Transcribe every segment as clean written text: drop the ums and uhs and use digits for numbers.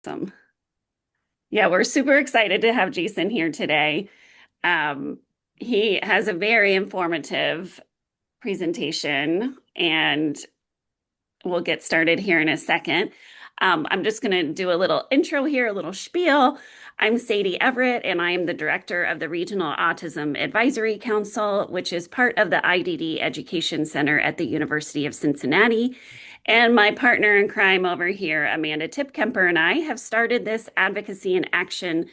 Awesome. Yeah, we're super excited to have Jason here today. Um, he has a very informative presentation, and we'll get started here in a second. I'm just going to do a little intro here, a little spiel. I'm Sadie Everett, and I am the director of the Regional Autism Advisory Council, which is part of the IDD Education Center at the University of Cincinnati. And my partner in crime over here, Amanda Tipkemper, and I have started this advocacy and action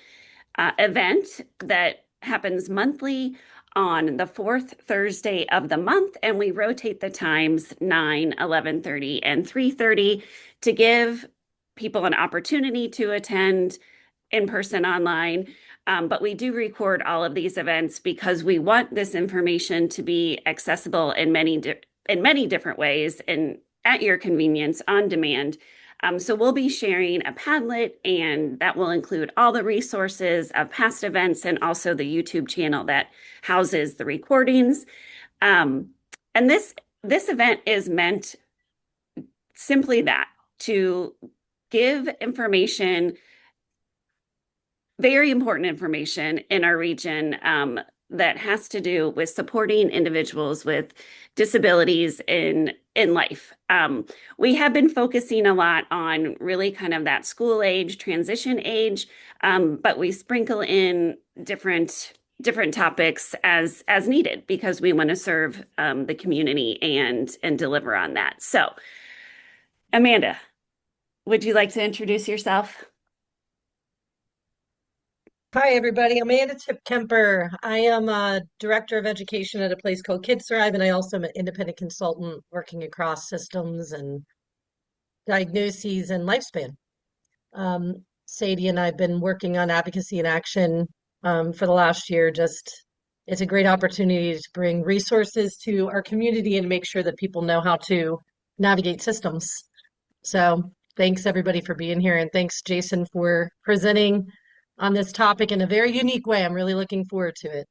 event that happens monthly on the fourth Thursday of the month, and we rotate the times 9, 11:30, and 3:30 to give people an opportunity to attend in person, online. But we do record all of these events because we want this information to be accessible in many different ways and at your convenience on demand. So we'll be sharing a Padlet, and that will include all the resources of past events and also the YouTube channel that houses the recordings. Um, and this event is meant simply that, to give information, very important information in our region, that has to do with supporting individuals with disabilities in life. We have been focusing a lot on really kind of that school age, transition age, but we sprinkle in different topics as needed because we want to serve the community and deliver on that. So, Amanda, would you like to introduce yourself? Hi, everybody. I'm Amanda Tipkemper. I am a director of education at a place called Kids Thrive, and I also am an independent consultant working across systems and diagnoses and lifespan. Sadie and I have been working on advocacy and action for the last year. Just it's a great opportunity to bring resources to our community and make sure that people know how to navigate systems. So thanks everybody for being here, and thanks Jason for presenting on this topic in a very unique way. I'm really looking forward to it.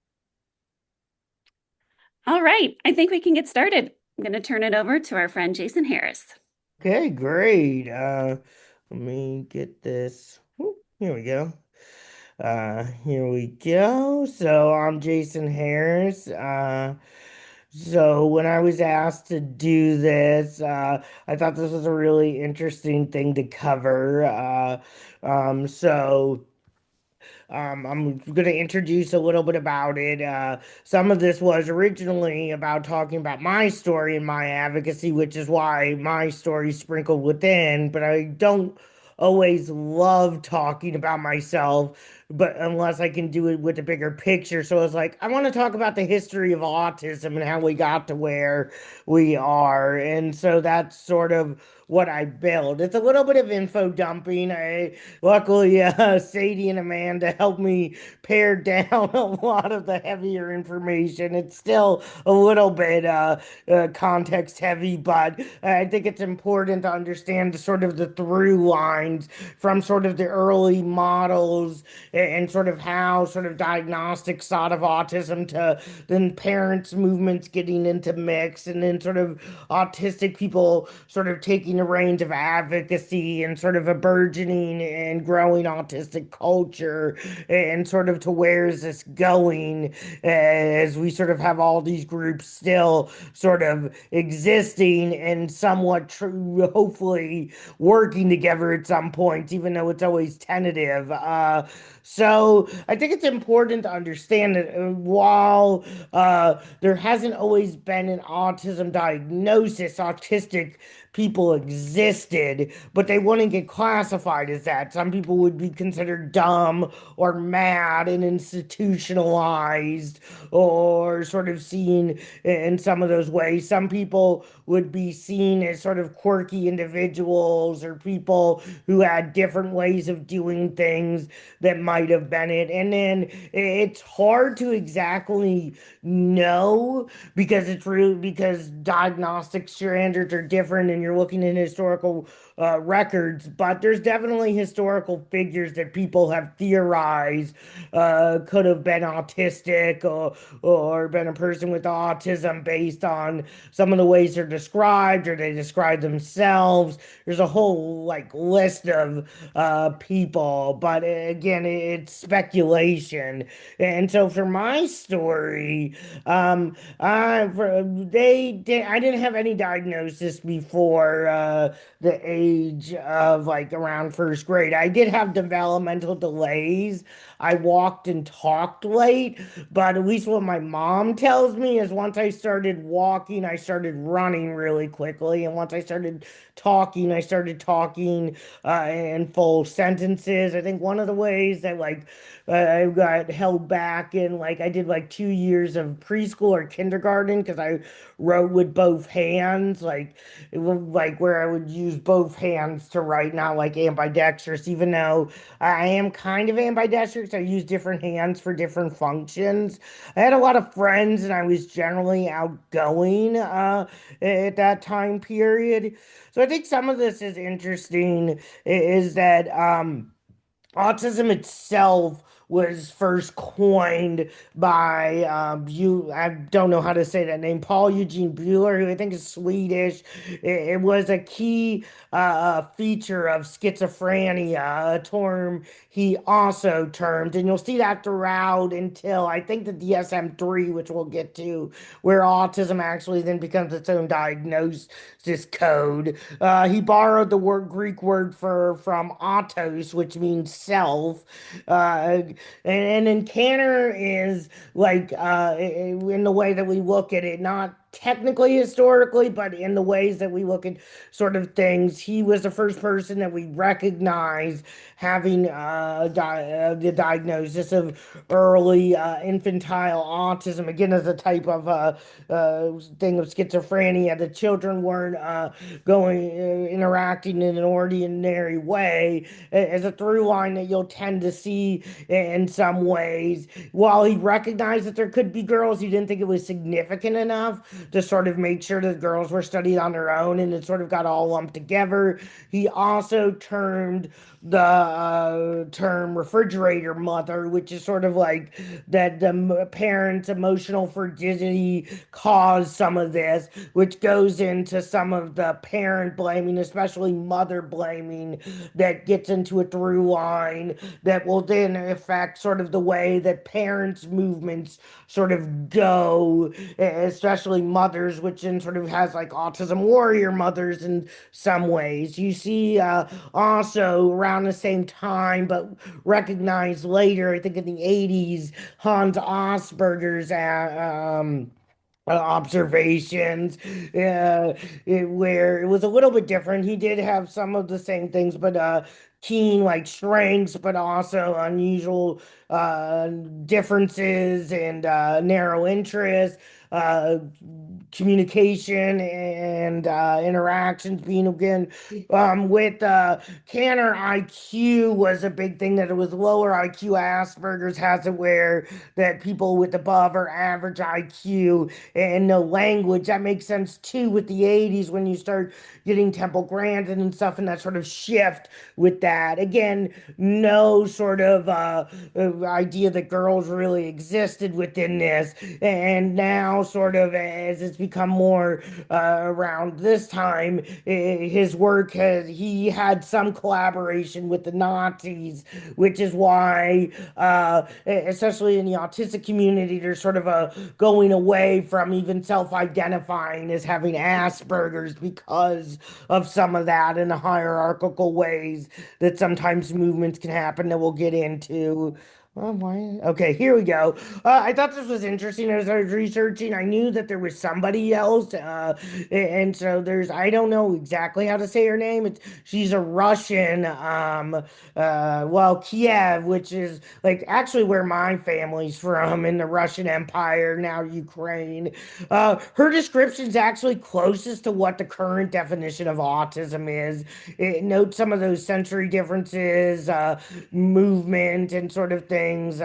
All right, I think we can get started. I'm going to turn it over to our friend Jason Harris. Okay, great. Let me get this. Here we go. Here we go. So I'm Jason Harris. So when I was asked to do this, I thought this was a really interesting thing to cover. So. I'm going to introduce a little bit about it. Some of this was originally about talking about my story and my advocacy, which is why my story sprinkled within, but I don't always love talking about myself, but unless I can do it with a bigger picture. So I was like, I want to talk about the history of autism and how we got to where we are. And so that's sort of what I build. It's a little bit of info dumping. Luckily, Sadie and Amanda helped me pare down a lot of the heavier information. It's still a little bit context heavy, but I think it's important to understand sort of the through lines from sort of the early models and sort of how sort of diagnostics thought of autism to then parents' movements getting into mix and then sort of autistic people sort of taking the reins of advocacy and sort of a burgeoning and growing autistic culture and sort of to where is this going as we sort of have all these groups still sort of existing and somewhat true, hopefully working together at some point, even though it's always tentative. So I think it's important to understand that while there hasn't always been an autism diagnosis, autistic people existed, but they wouldn't get classified as that. Some people would be considered dumb or mad and institutionalized or sort of seen in some of those ways. Some people would be seen as sort of quirky individuals or people who had different ways of doing things that might have been it. And then it's hard to exactly know because it's really because diagnostic standards are different and you're looking in historical records, but there's definitely historical figures that people have theorized could have been autistic or been a person with autism based on some of the ways they're described or they describe themselves. There's a whole like list of people, but again, it's speculation. And so for my story, I didn't have any diagnosis before the age of like around first grade. I did have developmental delays. I walked and talked late, but at least what my mom tells me is once I started walking, I started running really quickly. And once I started talking in full sentences. I think one of the ways that like I got held back in like I did like 2 years of preschool or kindergarten because I wrote with both hands, like it was like where I would use both hands to write, not like ambidextrous, even though I am kind of ambidextrous. I use different hands for different functions. I had a lot of friends and I was generally outgoing at that time period. So I think some of this is interesting is that autism itself was first coined by I don't know how to say that name, Paul Eugene Bueller, who I think is Swedish. It was a key feature of schizophrenia, a term he also termed, and you'll see that throughout until I think the DSM-3, which we'll get to, where autism actually then becomes its own diagnosis code. He borrowed the Greek word for from autos, which means self, and then Canner is like in the way that we look at it, not technically historically, but in the ways that we look at sort of things. He was the first person that we recognize having the diagnosis of early infantile autism, again, as a type of thing of schizophrenia. The children weren't interacting in an ordinary way, as a through line that you'll tend to see in some ways. While he recognized that there could be girls, he didn't think it was significant enough to sort of make sure that girls were studied on their own, and it sort of got all lumped together. He also termed the term refrigerator mother, which is sort of like that the parents' emotional fragility caused some of this, which goes into some of the parent blaming, especially mother blaming, that gets into a through line that will then affect sort of the way that parents' movements sort of go, especially mothers, which then sort of has like autism warrior mothers in some ways. You see also around the same time, but recognized later, I think in the 80s, Hans Asperger's observations where it was a little bit different. He did have some of the same things, but keen like strengths, but also unusual differences and narrow interests, uh, communication and interactions being again with Canner. IQ was a big thing, that it was lower IQ. Asperger's has it where that people with above or average IQ and no language. That makes sense too with the 80s when you start getting Temple Grandin and stuff, and that sort of shift with that. Again, no sort of idea that girls really existed within this. And now, sort of, as it's become more around this time, his work he had some collaboration with the Nazis, which is why, especially in the autistic community, there's sort of a going away from even self-identifying as having Asperger's because of some of that in the hierarchical ways that sometimes movements can happen that we'll get into. Oh, why? Okay, here we go. I thought this was interesting as I was researching. I knew that there was somebody else, and so I don't know exactly how to say her name. She's a Russian, well, Kiev, which is like actually where my family's from in the Russian Empire, now Ukraine. Her description is actually closest to what the current definition of autism is. It notes some of those sensory differences, movement, and sort of thing things,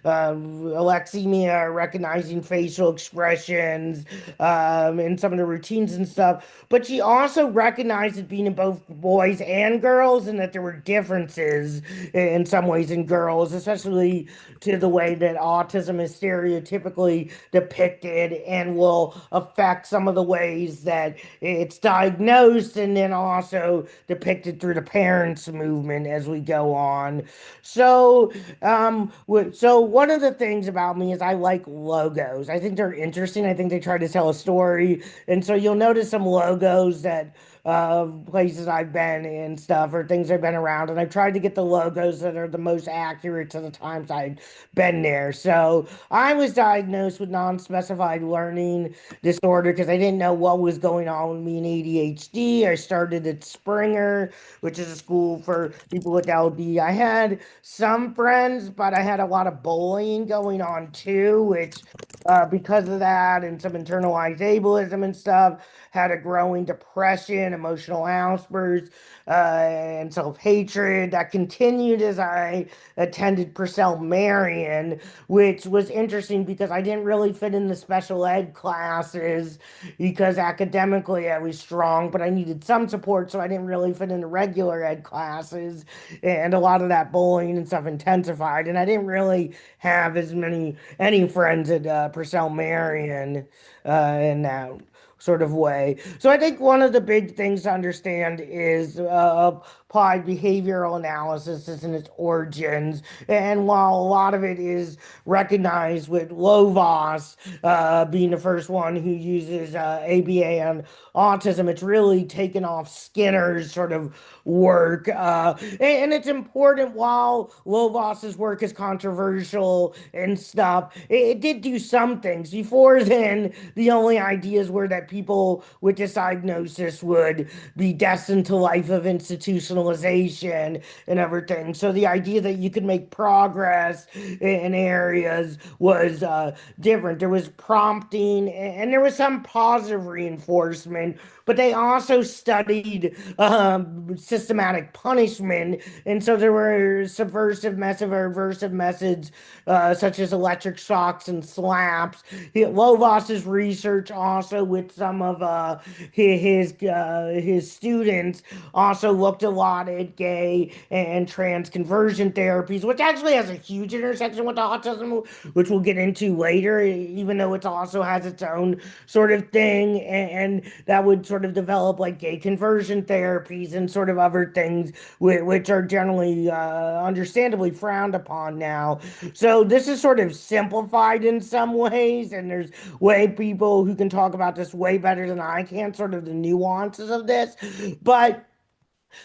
alexithymia, recognizing facial expressions, and some of the routines and stuff. But she also recognized it being in both boys and girls, and that there were differences in some ways in girls, especially to the way that autism is stereotypically depicted and will affect some of the ways that it's diagnosed and then also depicted through the parents movement as we go on. So, so one of the things about me is I like logos. I think they're interesting. I think they try to tell a story. And so you'll notice some logos that places I've been and stuff or things I've been around. And I've tried to get the logos that are the most accurate to the times I've been there. So I was diagnosed with non-specified learning disorder because I didn't know what was going on with me in ADHD. I started at Springer, which is a school for people with LD. I had some friends, but I had a lot of bullying going on too, which because of that and some internalized ableism and stuff, had a growing depression, emotional outbursts, and self-hatred that continued as I attended Purcell Marion, which was interesting because I didn't really fit in the special ed classes because academically I was strong, but I needed some support, so I didn't really fit in the regular ed classes, and a lot of that bullying and stuff intensified, and I didn't really have as many any friends at Purcell Marion in that sort of way. So I think one of the big things to understand is applied behavioral analysis and its origins. And while a lot of it is recognized with Lovaas being the first one who uses ABA on autism, it's really taken off Skinner's sort of work. And it's important while Lovaas's work is controversial and stuff, it did do some things. Before then, the only ideas were that people with this diagnosis would be destined to life of institutionalization and everything. So the idea that you could make progress in areas was different. There was prompting and there was some positive reinforcement, but they also studied systematic punishment. And so there were subversive, massive, aversive methods such as electric shocks and slaps. Lovaas's research also with some of his students also looked a lot at gay and trans conversion therapies, which actually has a huge intersection with autism, which we'll get into later, even though it also has its own sort of thing, and that would sort of develop like gay conversion therapies and sort of other things which are generally understandably frowned upon now. So this is sort of simplified in some ways, and there's way people who can talk about this way better than I can, sort of the nuances of this. But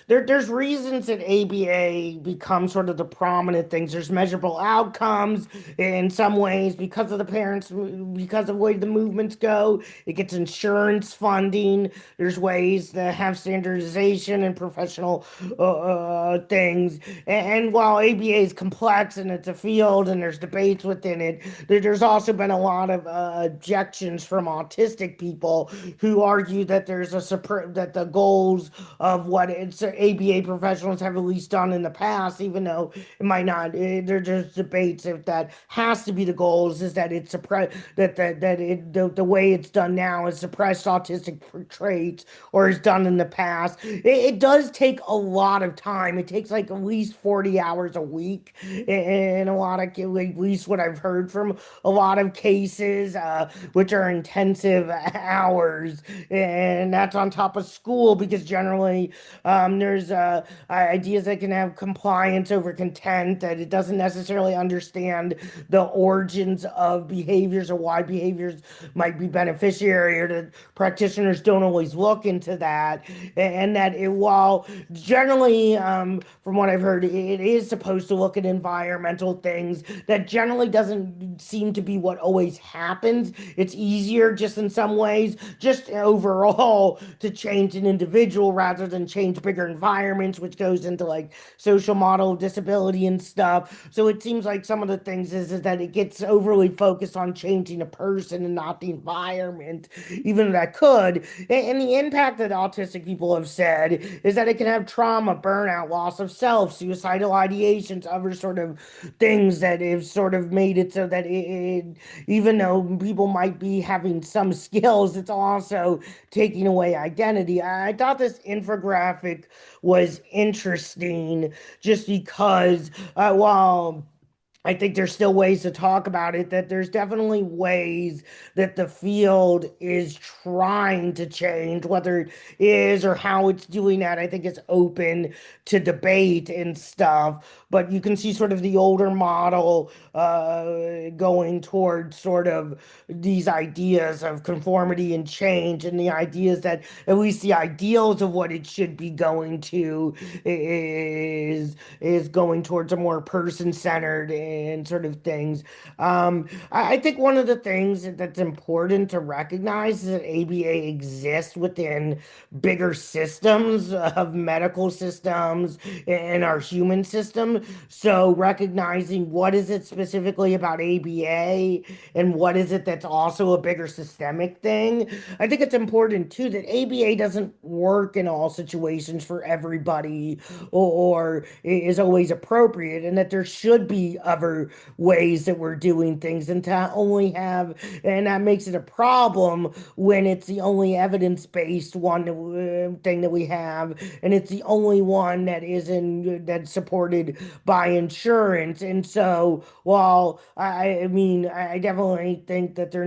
there's reasons that ABA becomes sort of the prominent things. There's measurable outcomes in some ways because of the parents, because of the way the movements go. It gets insurance funding. There's ways to have standardization and professional things. And while ABA is complex and it's a field and there's debates within it, there's also been a lot of objections from autistic people who argue that that the goals of what it's ABA professionals have at least done in the past, even though it might not. There's debates if that has to be the goals, is that it's suppress the way it's done now is suppressed autistic traits or is done in the past. It does take a lot of time. It takes like at least 40 hours a week in a lot of, at least what I've heard from a lot of cases, which are intensive hours, and that's on top of school because generally there's ideas that can have compliance over content, that it doesn't necessarily understand the origins of behaviors or why behaviors might be beneficiary, or that practitioners don't always look into that, and that while generally, from what I've heard, it is supposed to look at environmental things, that generally doesn't seem to be what always happens. It's easier just in some ways, just overall, to change an individual rather than change bigger bigger environments, which goes into like social model of disability and stuff. So it seems like some of the things is that it gets overly focused on changing a person and not the environment, even though that could. And the impact that autistic people have said is that it can have trauma, burnout, loss of self, suicidal ideations, other sort of things that have sort of made it so that even though people might be having some skills, it's also taking away identity. I thought this infographic was interesting just because, while I think there's still ways to talk about it, that there's definitely ways that the field is trying to change. Whether it is or how it's doing that, I think it's open to debate and stuff. But you can see sort of the older model going towards sort of these ideas of conformity and change, and the ideas that at least the ideals of what it should be going to is going towards a more person-centered and sort of things. I think one of the things that's important to recognize is that ABA exists within bigger systems of medical systems and our human system. So recognizing what is it specifically about ABA and what is it that's also a bigger systemic thing. I think it's important too that ABA doesn't work in all situations for everybody or is always appropriate, and that there should be other ways that we're doing things, and to only have, and that makes it a problem when it's the only evidence-based one thing that we have, and it's the only one that isn't that's supported by insurance. And so, while I mean, I definitely think that there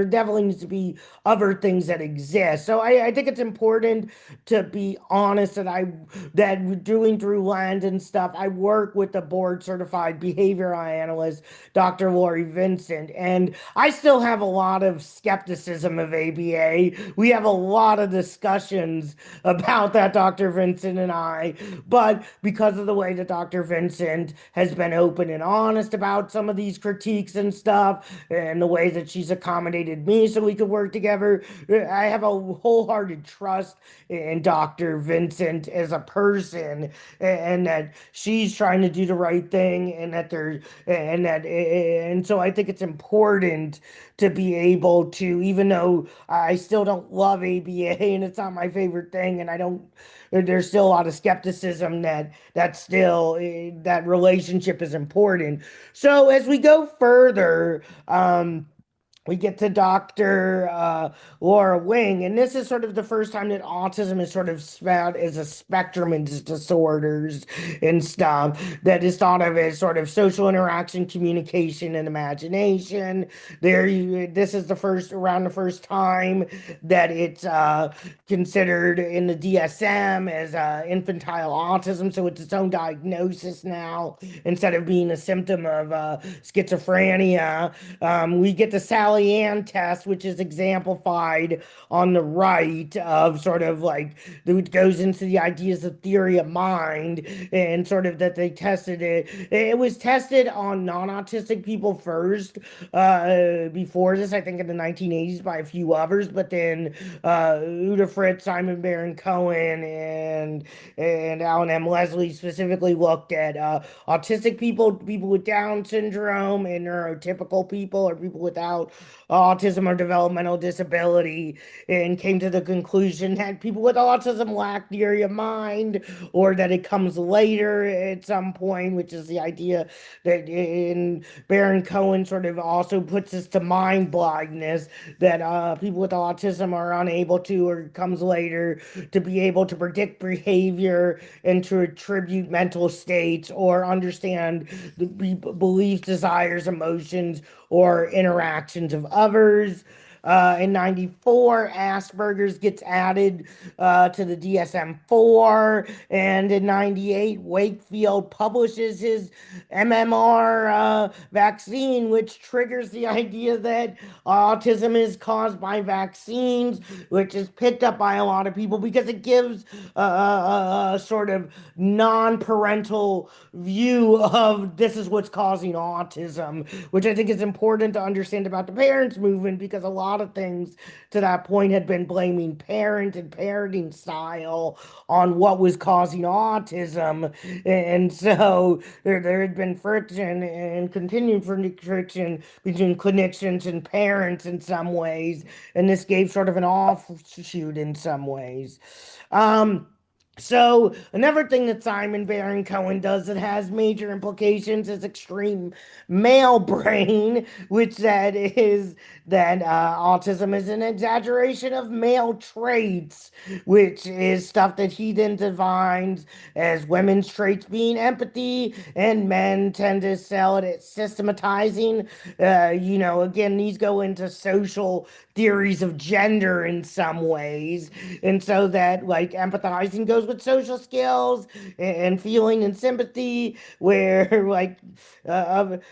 definitely needs to be other things that exist. So I think it's important to be honest that doing through Land and stuff, I work with the board certified behavioral analyst, Dr. Lori Vincent, and I still have a lot of skepticism of ABA. We have a lot of discussions about that, Dr. Vincent and I, but because of the way that Dr. Vincent has been open and honest about some of these critiques and stuff, and the way that she's accommodated me so we could work together, I have a wholehearted trust in Dr. Vincent as a person, and that she's trying to do the right thing, and that there and that and so I think it's important to be able to, even though I still don't love ABA and it's not my favorite thing, and I don't, there's still a lot of skepticism that still that relationship is important. So as we go further, we get to Dr. Laura Wing, and this is sort of the first time that autism is sort of spelled as a spectrum and disorders and stuff that is thought of as sort of social interaction, communication, and imagination. This is around the first time that it's considered in the DSM as infantile autism, so it's its own diagnosis now instead of being a symptom of schizophrenia. We get the Sally Ann test, which is exemplified on the right, of sort of like, it goes into the ideas of theory of mind, and sort of that they tested it. It was tested on non-autistic people first, before this, I think in the 1980s by a few others, but then Uda Fritz, Simon Baron Cohen, and Alan M. Leslie specifically looked at autistic people, people with Down syndrome, and neurotypical people, or people without autism or developmental disability, and came to the conclusion that people with autism lack theory of mind, or that it comes later at some point, which is the idea that in Baron Cohen sort of also puts us to mind blindness, that people with autism are unable to, or comes later, to be able to predict behavior and to attribute mental states or understand the beliefs, desires, emotions, or interactions of others. In 94, Asperger's gets added to the DSM-4, and in 98, Wakefield publishes his MMR vaccine, which triggers the idea that autism is caused by vaccines, which is picked up by a lot of people because it gives a sort of non-parental view of this is what's causing autism, which I think is important to understand about the parents movement, because a lot lot of things to that point had been blaming parent and parenting style on what was causing autism. And so there had been friction and continued friction between clinicians and parents in some ways. And this gave sort of an offshoot in some ways. Um, so another thing that Simon Baron Cohen does that has major implications is extreme male brain, which that is that autism is an exaggeration of male traits, which is stuff that he then defines as women's traits being empathy, and men tend to sell it as systematizing. Again, these go into social theories of gender in some ways, and so that like empathizing goes with social skills and feeling and sympathy, where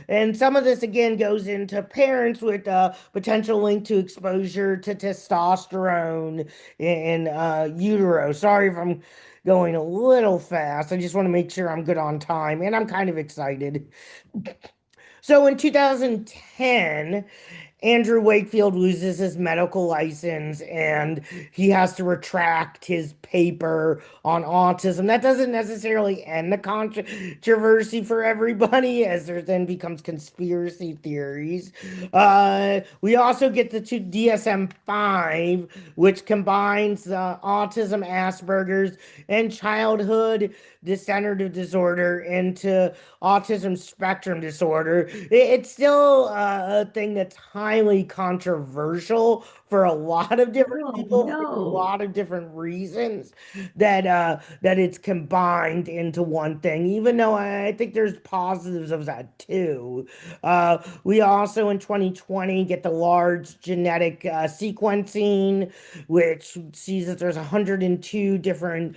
and some of this again goes into parents with potential link to exposure to testosterone in utero. Sorry if I'm going a little fast. I just want to make sure I'm good on time, and I'm kind of excited. So in 2010, Andrew Wakefield loses his medical license and he has to retract his paper on autism. That doesn't necessarily end the controversy for everybody, as there then becomes conspiracy theories. We also get the two DSM-5, which combines autism, Asperger's, and childhood degenerative disorder into autism spectrum disorder. It's still a thing that's highly controversial for a lot of different Oh people for a no. lot of different reasons that it's combined into one thing, even though I think there's positives of that too. We also in 2020 get the large genetic sequencing, which sees that there's 102 different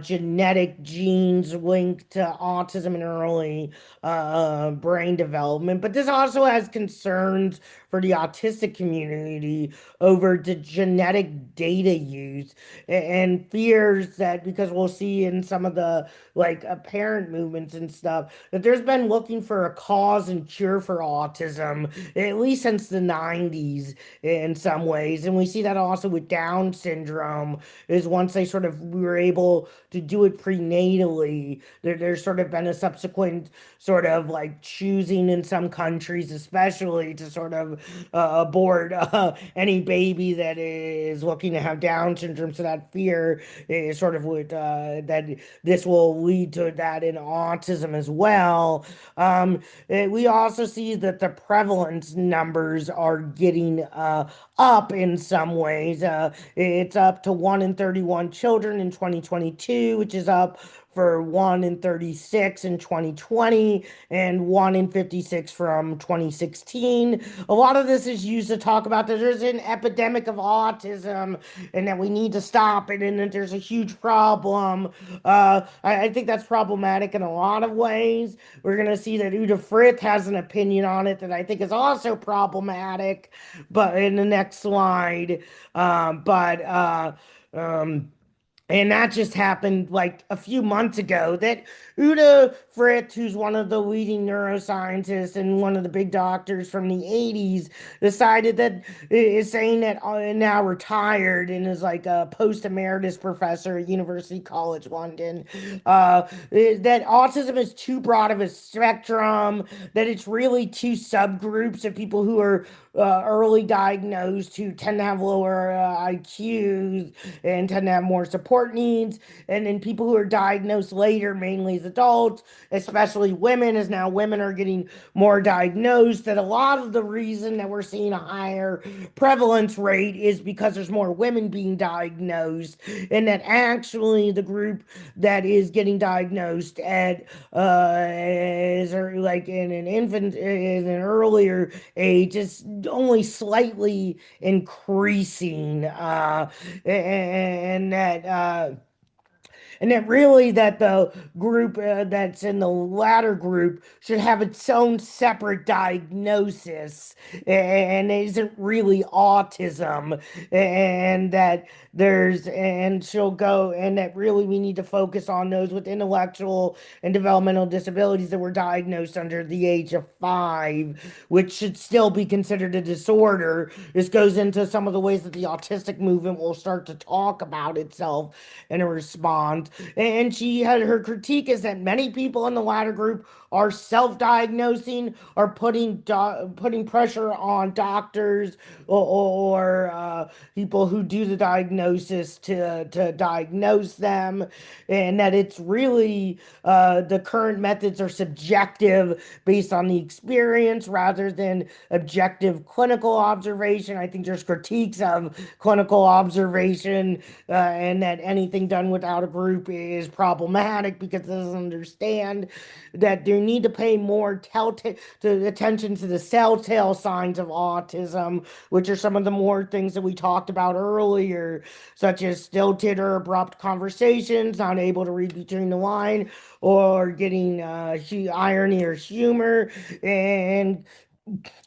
genetic genes linked to autism and early brain development. But this also has concerns for the autistic community over the genetic data use and fears that because we'll see in some of the like apparent movements and stuff that there's been looking for a cause and cure for autism at least since the 90s in some ways. And we see that also with Down syndrome is once they sort of were able to do it prenatally, there's sort of been a subsequent sort of like choosing in some countries, especially to sort of abort any baby that is looking to have Down syndrome. So that fear is sort of what that this will lead to that in autism as well. We also see that the prevalence numbers are getting up in some ways. It's up to 1 in 31 children in 2022, which is up for 1 in 36 in 2020 and 1 in 56 from 2016. A lot of this is used to talk about that there's an epidemic of autism and that we need to stop it and that there's a huge problem. I think that's problematic in a lot of ways. We're going to see that Uta Frith has an opinion on it that I think is also problematic, but in the next slide. But and that just happened like a few months ago that Uta Frith, who's one of the leading neuroscientists and one of the big doctors from the 80s, decided that is saying that now retired and is like a post emeritus professor at University College London, that autism is too broad of a spectrum, that it's really two subgroups of people who are early diagnosed who tend to have lower IQs and tend to have more support needs, and then people who are diagnosed later, mainly as adults, especially women, as now women are getting more diagnosed. That a lot of the reason that we're seeing a higher prevalence rate is because there's more women being diagnosed, and that actually the group that is getting diagnosed at is like in an infant in an earlier age is only slightly increasing, and that and that really that the group that's in the latter group should have its own separate diagnosis and isn't really autism, and that and she'll go, and that really we need to focus on those with intellectual and developmental disabilities that were diagnosed under the age of 5, which should still be considered a disorder. This goes into some of the ways that the autistic movement will start to talk about itself and respond. And she had her critique is that many people in the latter group are self-diagnosing or putting pressure on doctors or people who do the diagnosis to diagnose them, and that it's really the current methods are subjective based on the experience rather than objective clinical observation. I think there's critiques of clinical observation, and that anything done without a group is problematic because it doesn't understand that they need to pay more attention to the telltale signs of autism, which are some of the more things that we talked about earlier, such as stilted or abrupt conversations, not able to read between the line, or getting irony or humor. And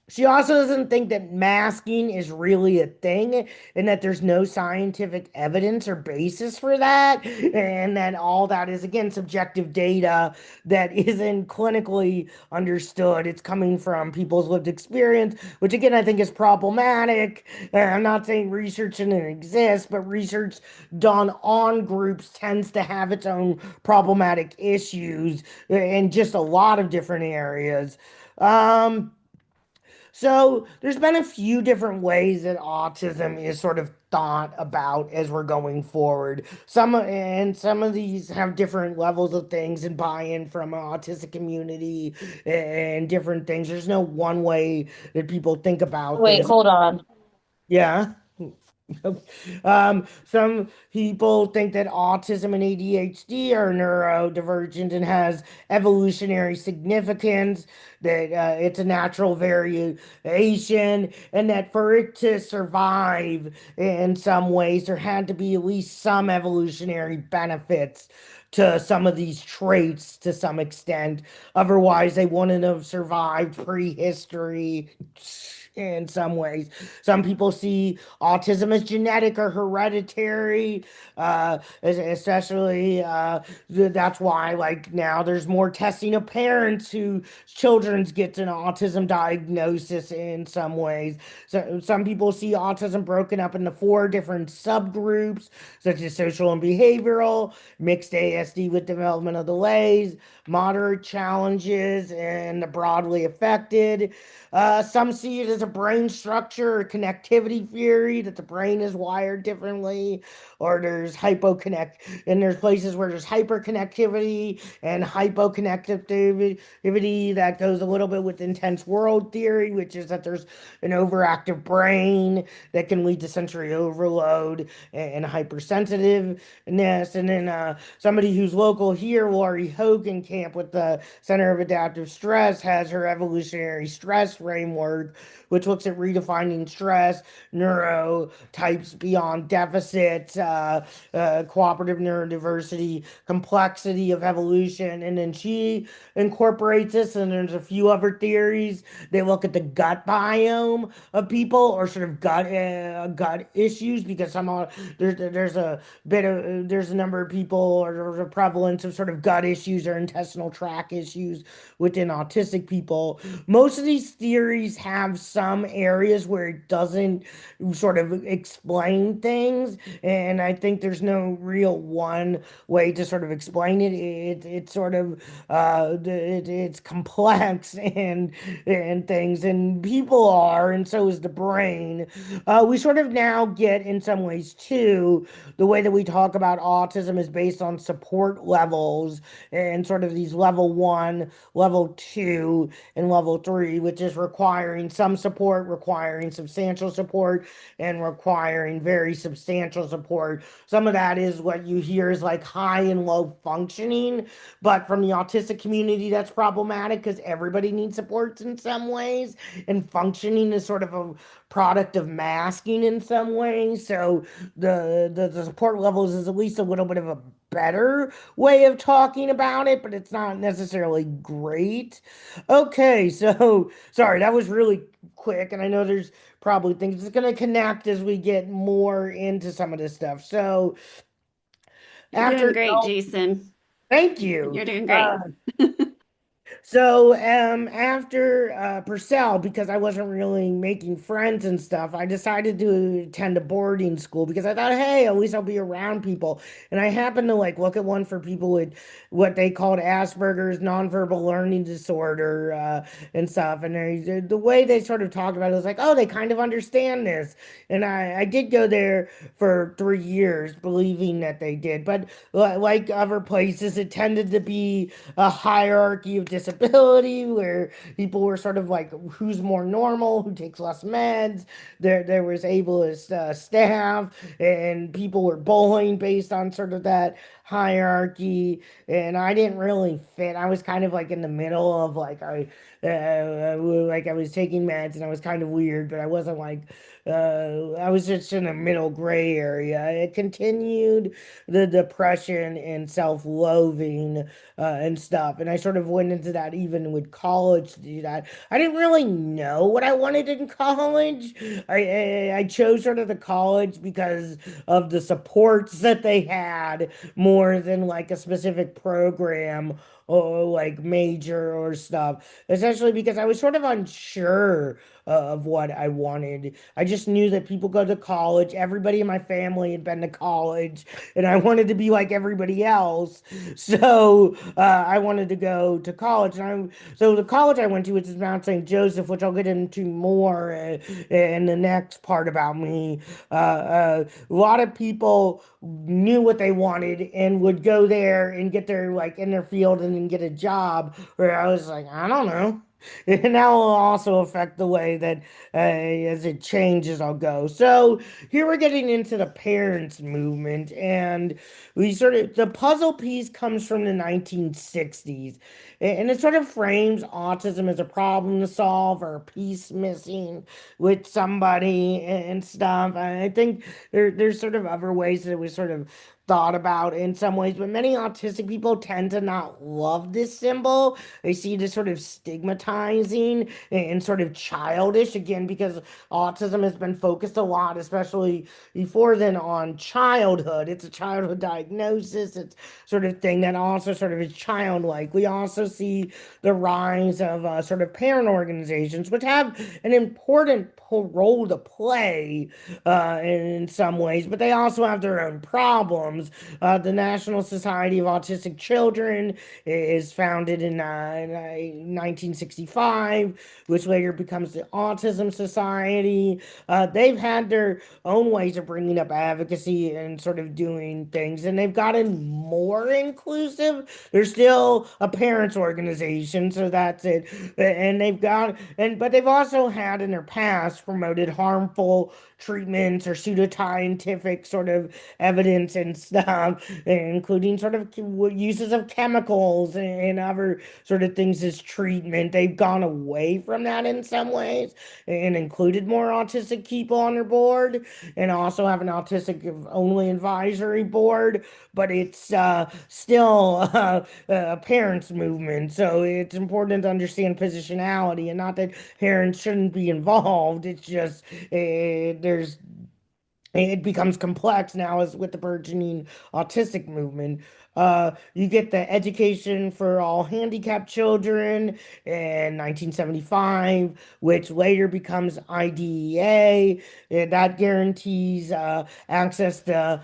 she also doesn't think that masking is really a thing and that there's no scientific evidence or basis for that, and that all that is, again, subjective data that isn't clinically understood. It's coming from people's lived experience, which, again, I think is problematic. I'm not saying research shouldn't exist, but research done on groups tends to have its own problematic issues in just a lot of different areas. Um, so there's been a few different ways that autism is sort of thought about as we're going forward. Some of these have different levels of things and buy-in from an autistic community and different things. There's no one way that people think about Wait, this. hold on. Yeah. Some people think that autism and ADHD are neurodivergent and has evolutionary significance, that it's a natural variation, and that for it to survive in some ways, there had to be at least some evolutionary benefits to some of these traits to some extent. Otherwise, they wouldn't have survived prehistory in some ways. Some people see autism as genetic or hereditary, especially that's why, like, now there's more testing of parents who children's get an autism diagnosis in some ways. So some people see autism broken up into 4 different subgroups, such as social and behavioral, mixed ASD with developmental delays, moderate challenges, and the broadly affected. Some see it as a brain structure or connectivity theory, that the brain is wired differently, or and there's places where there's hyperconnectivity and hypoconnectivity that goes a little bit with intense world theory, which is that there's an overactive brain that can lead to sensory overload and hypersensitiveness. And then somebody who's local here, Laurie Hogenkamp with the Center of Adaptive Stress, has her evolutionary stress framework, which looks at redefining stress, neurotypes beyond deficits, cooperative neurodiversity, complexity of evolution. And then she incorporates this, and there's a few other theories. They look at the gut biome of people, or sort of gut issues, because there's a there's a number of people, or there's a prevalence of sort of gut issues or intestinal tract issues within autistic people. Most of these theories have some areas where it doesn't sort of explain things, and I think there's no real one way to sort of explain it. It's sort of it's complex and things, and people are, and so is the brain. We sort of now get, in some ways too, the way that we talk about autism is based on support levels, and sort of these level 1, level 2, and level 3, which is requiring some support, requiring substantial support, and requiring very substantial support. Some of that is what you hear is like high and low functioning, but from the autistic community, that's problematic because everybody needs supports in some ways, and functioning is sort of a product of masking in some ways. So the support levels is at least a little bit of a better way of talking about it, but it's not necessarily great. Okay, so sorry, that was really quick, and I know there's probably things that's going to connect as we get more into some of this stuff. So You're doing after, great, Jason. thank you. You're doing great. Uh, So after Purcell, because I wasn't really making friends and stuff, I decided to attend a boarding school because I thought, hey, at least I'll be around people. And I happened to like look at one for people with what they called Asperger's nonverbal learning disorder and stuff. And the way they sort of talked about it was like, oh, they kind of understand this. And I did go there for 3 years, believing that they did. But like other places, it tended to be a hierarchy of disability where people were sort of like who's more normal, who takes less meds. There was ableist staff, and people were bullying based on sort of that hierarchy. And I didn't really fit. I was kind of like in the middle of like I was taking meds and I was kind of weird, but I wasn't like I was just in a middle gray area. It continued the depression and self-loathing and stuff. And I sort of went into that even with college to do that. I didn't really know what I wanted in college. I chose sort of the college because of the supports that they had more than like a specific program or like major or stuff. Essentially because I was sort of unsure of what I wanted. I just knew that people go to college. Everybody in my family had been to college, and I wanted to be like everybody else. So I wanted to go to college, so the college I went to, which is Mount St. Joseph, which I'll get into more in the next part about me. A lot of people knew what they wanted and would go there and get their like in their field and then get a job. Where I was like, I don't know. And that will also affect the way that as it changes, I'll go. So here we're getting into the parents movement, and we sort of the puzzle piece comes from the 1960s, and it sort of frames autism as a problem to solve or a piece missing with somebody and stuff. I think there's sort of other ways that it was sort of thought about in some ways, but many autistic people tend to not love this symbol. They see this sort of stigmatizing and sort of childish again because autism has been focused a lot, especially before then, on childhood. It's a childhood diagnosis. It's sort of thing that also sort of is childlike. We also see the rise of sort of parent organizations, which have an important role to play in some ways, but they also have their own problems. The National Society of Autistic Children is founded in 1965, which later becomes the Autism Society. They've had their own ways of bringing up advocacy and sort of doing things, and they've gotten more inclusive. They're still a parents organization, so that's it. And but they've also had in their past promoted harmful treatments or pseudoscientific sort of evidence and stuff, including sort of uses of chemicals and other sort of things as treatment. They've gone away from that in some ways and included more autistic people on their board and also have an autistic only advisory board, but it's still a parents movement. So it's important to understand positionality and not that parents shouldn't be involved. It's just there's it becomes complex now as with the burgeoning autistic movement. You get the Education for All Handicapped Children in 1975, which later becomes IDEA. And that guarantees access to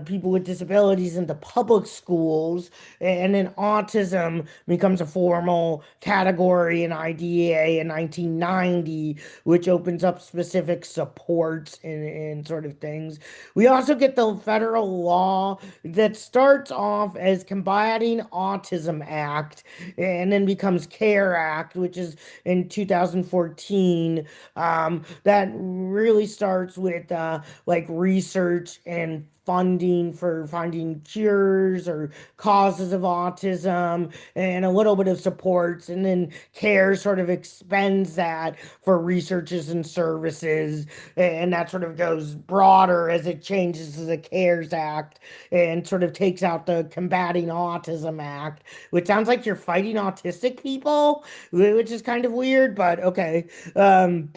people with disabilities into public schools. And then autism becomes a formal category in IDEA in 1990, which opens up specific supports and sort of things. We also get the federal law that starts off as Combating Autism Act and then becomes CARE Act, which is in 2014. That really starts with like research and funding for finding cures or causes of autism and a little bit of supports. And then CARE sort of expends that for researches and services. And that sort of goes broader as it changes to the CARES Act and sort of takes out the Combating Autism Act, which sounds like you're fighting autistic people, which is kind of weird, but okay. Um,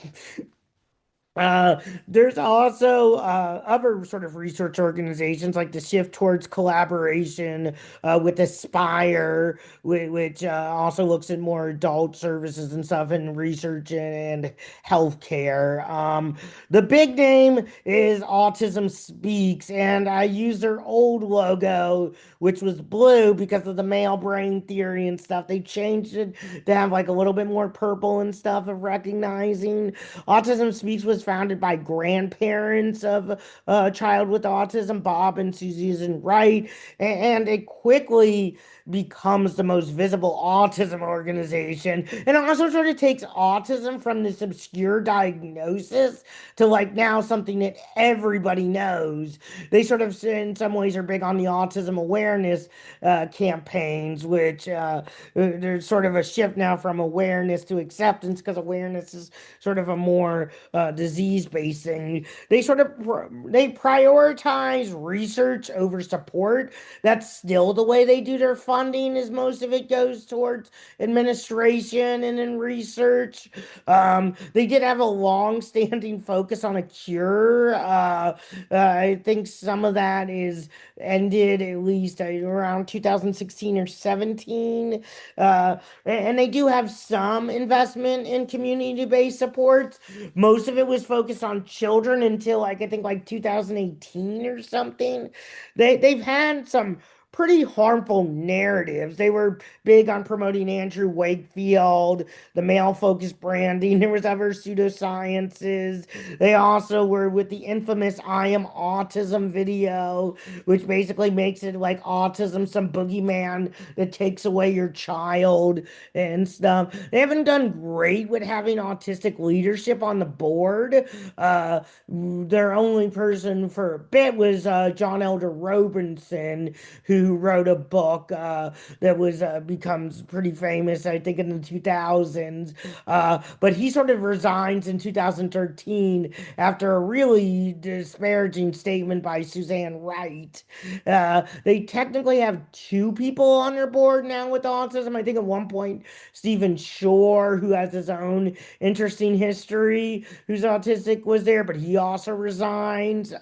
there's also other sort of research organizations like the Shift Towards Collaboration with Aspire, which also looks at more adult services and stuff in research and healthcare. The big name is Autism Speaks, and I use their old logo, which was blue because of the male brain theory and stuff. They changed it to have like a little bit more purple and stuff of recognizing. Autism Speaks was founded by grandparents of a child with autism, Bob and Susan Wright, and it quickly becomes the most visible autism organization. And also sort of takes autism from this obscure diagnosis to like now something that everybody knows. They sort of, in some ways, are big on the autism awareness campaigns, which there's sort of a shift now from awareness to acceptance because awareness is sort of a more disease-based thing. They sort of they prioritize research over support. That's still the way they do their funding, is most of it goes towards administration and in research. They did have a long-standing focus on a cure. I think some of that is ended at least around 2016 or 17. And they do have some investment in community-based supports. Most of it was focused on children until like I think like 2018 or something. They've had some pretty harmful narratives. They were big on promoting Andrew Wakefield, the male-focused branding. There was other pseudosciences. They also were with the infamous "I Am Autism" video, which basically makes it like autism some boogeyman that takes away your child and stuff. They haven't done great with having autistic leadership on the board. Their only person for a bit was John Elder Robinson, who wrote a book that was becomes pretty famous, I think, in the 2000s. But he sort of resigns in 2013 after a really disparaging statement by Suzanne Wright. They technically have two people on their board now with autism. I think at one point, Stephen Shore, who has his own interesting history, who's autistic, was there, but he also resigned.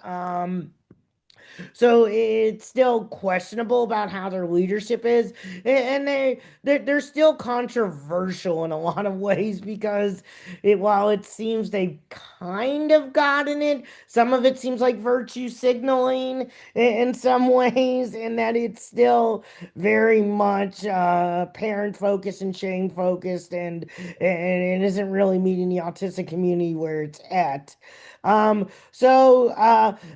So it's still questionable about how their leadership is, and they're still controversial in a lot of ways because while it seems they've kind of gotten it, some of it seems like virtue signaling in some ways, and that it's still very much parent focused and shame focused, and it isn't really meeting the autistic community where it's at. My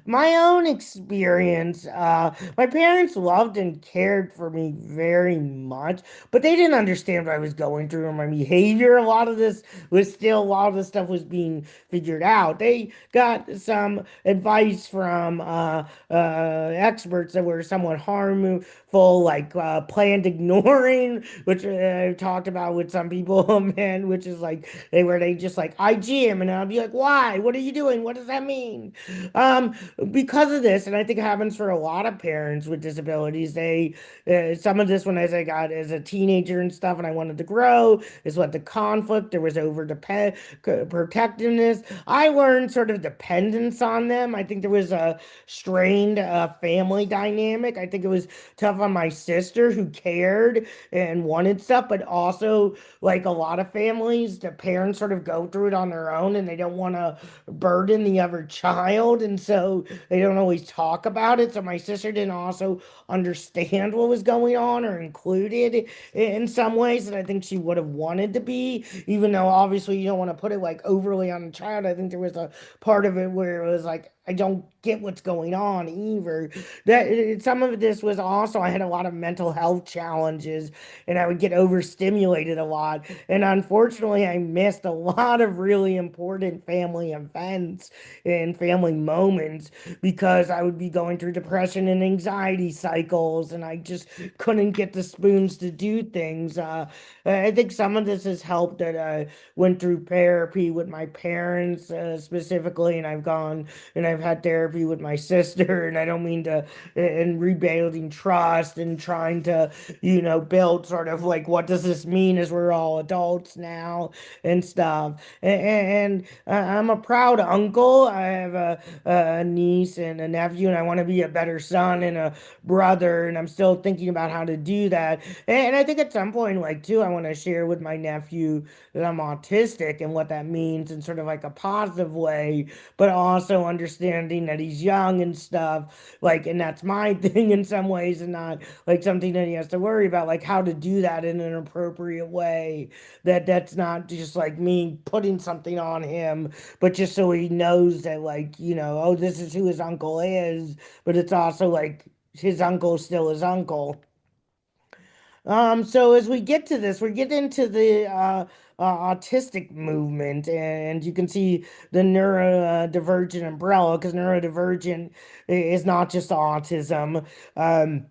own experience, my parents loved and cared for me very much, but they didn't understand what I was going through or my behavior. A lot of the stuff was being figured out. They got some advice from experts that were somewhat harmful, like planned ignoring, which I've talked about with some people, man, which is like they just like IG him, and I'll be like, why? What are you doing? What does that mean? Um, because of this, and I think it happens for a lot of parents with disabilities, they some of this when as I got as a teenager and stuff, and I wanted to grow, is what the conflict. There was over depend protectiveness. I learned sort of dependence on them. I think there was a strained family dynamic. I think it was tough on my sister who cared and wanted stuff, but also like a lot of families, the parents sort of go through it on their own and they don't want to burden the other child, and so they don't always talk about it. So my sister didn't also understand what was going on or included in some ways that I think she would have wanted to be, even though obviously you don't want to put it like overly on the child. I think there was a part of it where it was like I don't get what's going on either. Some of this was also I had a lot of mental health challenges, and I would get overstimulated a lot. And unfortunately, I missed a lot of really important family events and family moments because I would be going through depression and anxiety cycles, and I just couldn't get the spoons to do things. I think some of this has helped that I went through therapy with my parents specifically, and I've had therapy with my sister, and I don't mean to, and rebuilding trust and trying to, build sort of like what does this mean as we're all adults now and stuff. I'm a proud uncle. I have a niece and a nephew, and I want to be a better son and a brother, and I'm still thinking about how to do that. And I think at some point, like, too, I want to share with my nephew that I'm autistic and what that means in sort of like a positive way, but also understanding that he's young and stuff. Like, and that's my thing in some ways, and not like something that he has to worry about, like how to do that in an appropriate way. That's not just like me putting something on him, but just so he knows that, like, oh, this is who his uncle is, but it's also like his uncle still his uncle. So as we get to this, we get into the autistic movement, and you can see the neurodivergent umbrella because neurodivergent is not just autism. Um,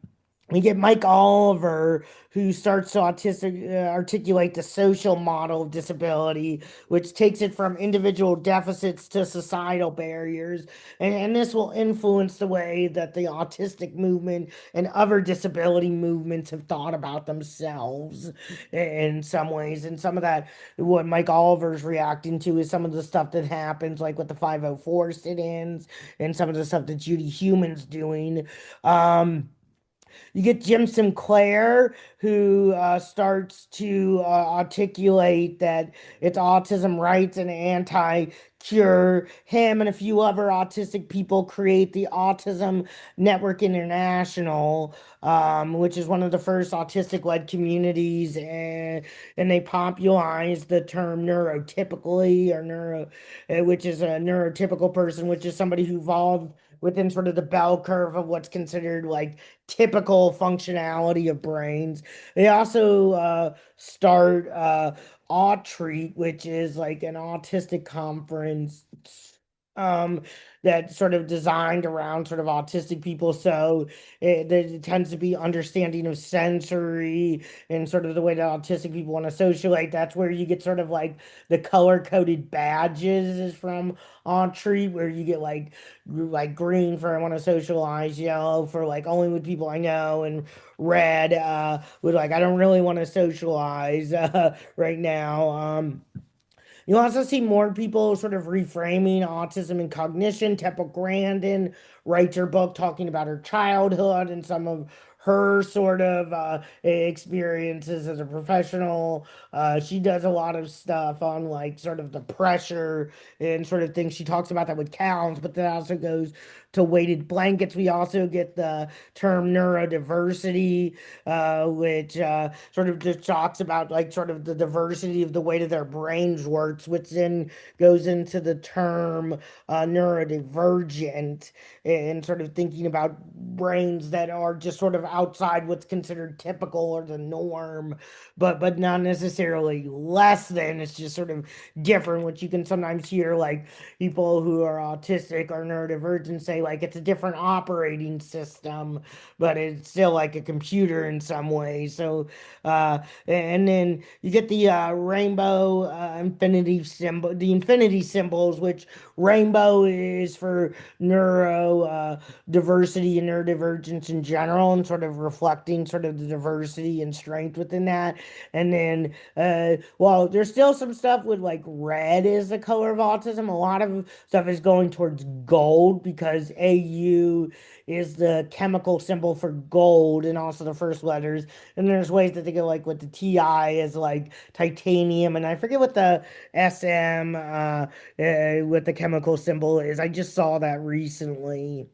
we get Mike Oliver, who starts to articulate the social model of disability, which takes it from individual deficits to societal barriers. And this will influence the way that the autistic movement and other disability movements have thought about themselves in some ways. And some of that, what Mike Oliver's reacting to, is some of the stuff that happens, like with the 504 sit ins and some of the stuff that Judy Human's doing. Um, you get Jim Sinclair, who starts to articulate that it's autism rights and anti-cure. Him and a few other autistic people create the Autism Network International, which is one of the first autistic-led communities, and they popularize the term neurotypically or which is a neurotypical person, which is somebody who evolved within sort of the bell curve of what's considered like typical functionality of brains. They also start Treat, which is like an autistic conference um, that sort of designed around sort of autistic people. So it tends to be understanding of sensory and sort of the way that autistic people want to socialize. That's where you get sort of like the color coded badges is from Treat, where you get like green for I want to socialize, yellow for like only with people I know, and red with like I don't really want to socialize right now. You also see more people sort of reframing autism and cognition. Temple Grandin writes her book talking about her childhood and some of her sort of experiences as a professional. She does a lot of stuff on like sort of the pressure and sort of things. She talks about that with counts, but that also goes to weighted blankets. We also get the term neurodiversity, which sort of just talks about like sort of the diversity of the way that their brains works, which then goes into the term neurodivergent, and sort of thinking about brains that are just sort of outside what's considered typical or the norm, but not necessarily less than. It's just sort of different, which you can sometimes hear like people who are autistic or neurodivergent say like it's a different operating system, but it's still like a computer in some ways. So, and then you get the rainbow infinity symbol, the infinity symbols, which rainbow is for neuro diversity and neurodivergence in general, and sort of reflecting sort of the diversity and strength within that. And then, well, there's still some stuff with like red is the color of autism. A lot of stuff is going towards gold because AU is the chemical symbol for gold and also the first letters. And there's ways that they go like with the TI is like titanium, and I forget what the SM what the chemical symbol is. I just saw that recently.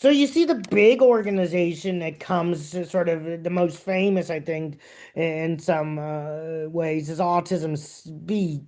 So you see the big organization that comes to sort of the most famous, I think, in some ways is Autism Speak,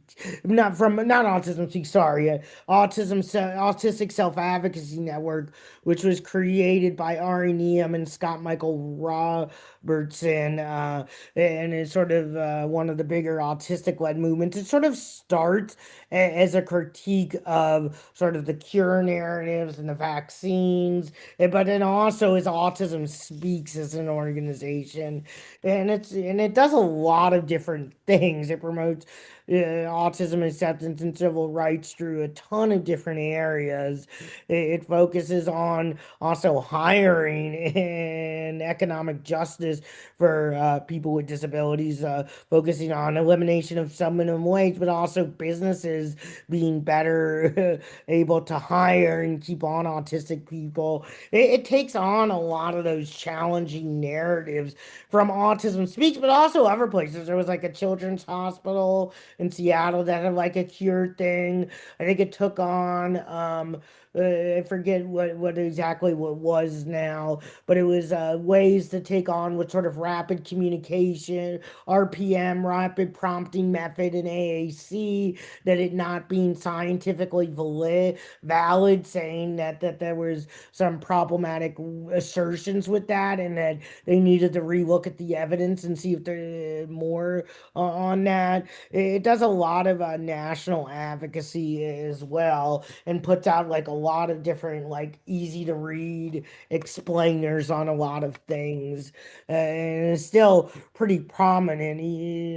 not Autism Speak, sorry, Autistic Self Advocacy Network, which was created by Ari Neum and Scott Michael Robertson, and is sort of one of the bigger autistic led movements. It sort of starts as a critique of sort of the cure narratives and the vaccines, but then also as Autism Speaks as an organization, and it does a lot of different things. It promotes autism acceptance and civil rights through a ton of different areas. It focuses on also hiring and economic justice for people with disabilities, focusing on elimination of some minimum wage, but also businesses being better able to hire and keep on autistic people. It takes on a lot of those challenging narratives from Autism Speaks, but also other places. There was like a children's hospital in Seattle that had like a cure thing. I think it took on I forget what exactly what was now, but it was ways to take on with sort of rapid communication, RPM, rapid prompting method in AAC, that it not being scientifically valid, saying that there was some problematic assertions with that, and that they needed to relook at the evidence and see if there more on that. It does a lot of national advocacy as well, and puts out like a lot of different like easy to read explainers on a lot of things, and it's still pretty prominent.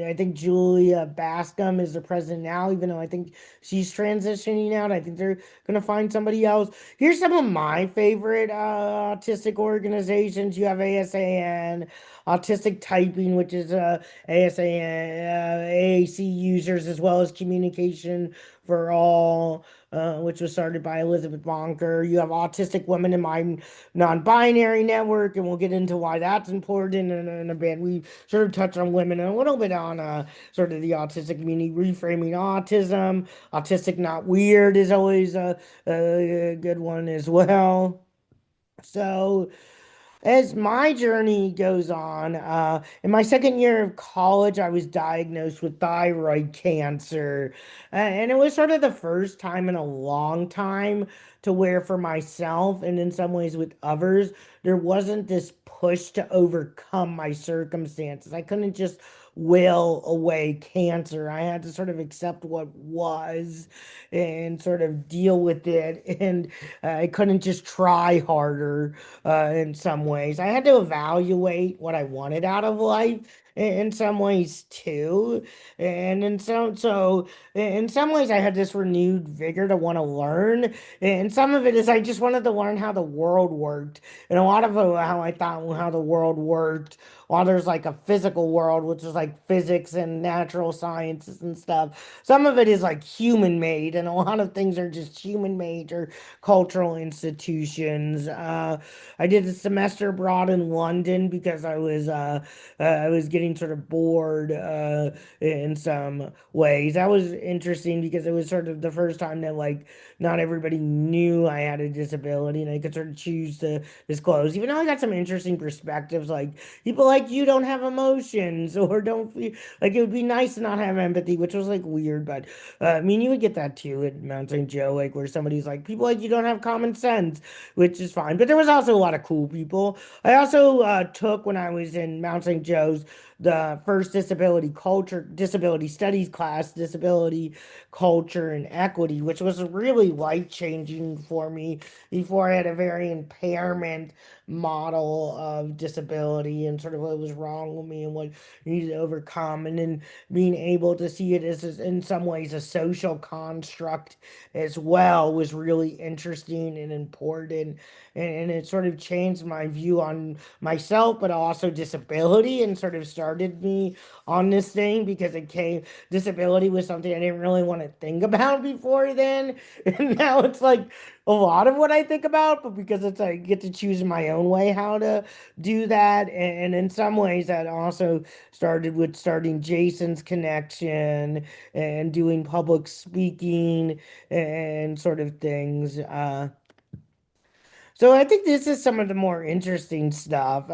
I think Julia Bascom is the president now, even though I think she's transitioning out. I think they're gonna find somebody else. Here's some of my favorite autistic organizations. You have ASAN, Autistic Typing, which is ASAN, AAC users, as well as Communication for All, which was started by Elizabeth Bonker. You have Autistic Women in My Non-Binary Network, and we'll get into why that's important in a bit. We sort of touched on women and a little bit on sort of the autistic community, reframing autism. Autistic Not Weird is always a good one as well. So, as my journey goes on, in my second year of college, I was diagnosed with thyroid cancer. And it was sort of the first time in a long time to where, for myself and in some ways with others, there wasn't this push to overcome my circumstances. I couldn't just will away cancer. I had to sort of accept what was and sort of deal with it. And I couldn't just try harder in some ways. I had to evaluate what I wanted out of life in some ways too. And in some ways I had this renewed vigor to want to learn. And some of it is I just wanted to learn how the world worked. And a lot of how I thought how the world worked, while there's like a physical world, which is like physics and natural sciences and stuff. Some of it is like human made, and a lot of things are just human made or cultural institutions. I did a semester abroad in London because I was getting sort of bored in some ways. That was interesting because it was sort of the first time that like not everybody knew I had a disability, and I could sort of choose to disclose. Even though I got some interesting perspectives, like people like you don't have emotions or don't feel like it would be nice to not have empathy, which was like weird, but I mean you would get that too at Mount St. Joe, like where somebody's like people like you don't have common sense, which is fine. But there was also a lot of cool people. I also took, when I was in Mount St. Joe's, the first disability studies class, disability culture and equity, which was really life changing for me. Before, I had a very impairment model of disability and sort of what was wrong with me and what I needed to overcome, and then being able to see it as in some ways a social construct as well was really interesting and important, and it sort of changed my view on myself, but also disability, and sort of started me on this thing because it came disability was something I didn't really want to think about before then, and now it's like a lot of what I think about, but because it's I get to choose my own way how to do that, and in some ways that also started with starting Jason's connection and doing public speaking and sort of things. So I think this is some of the more interesting stuff.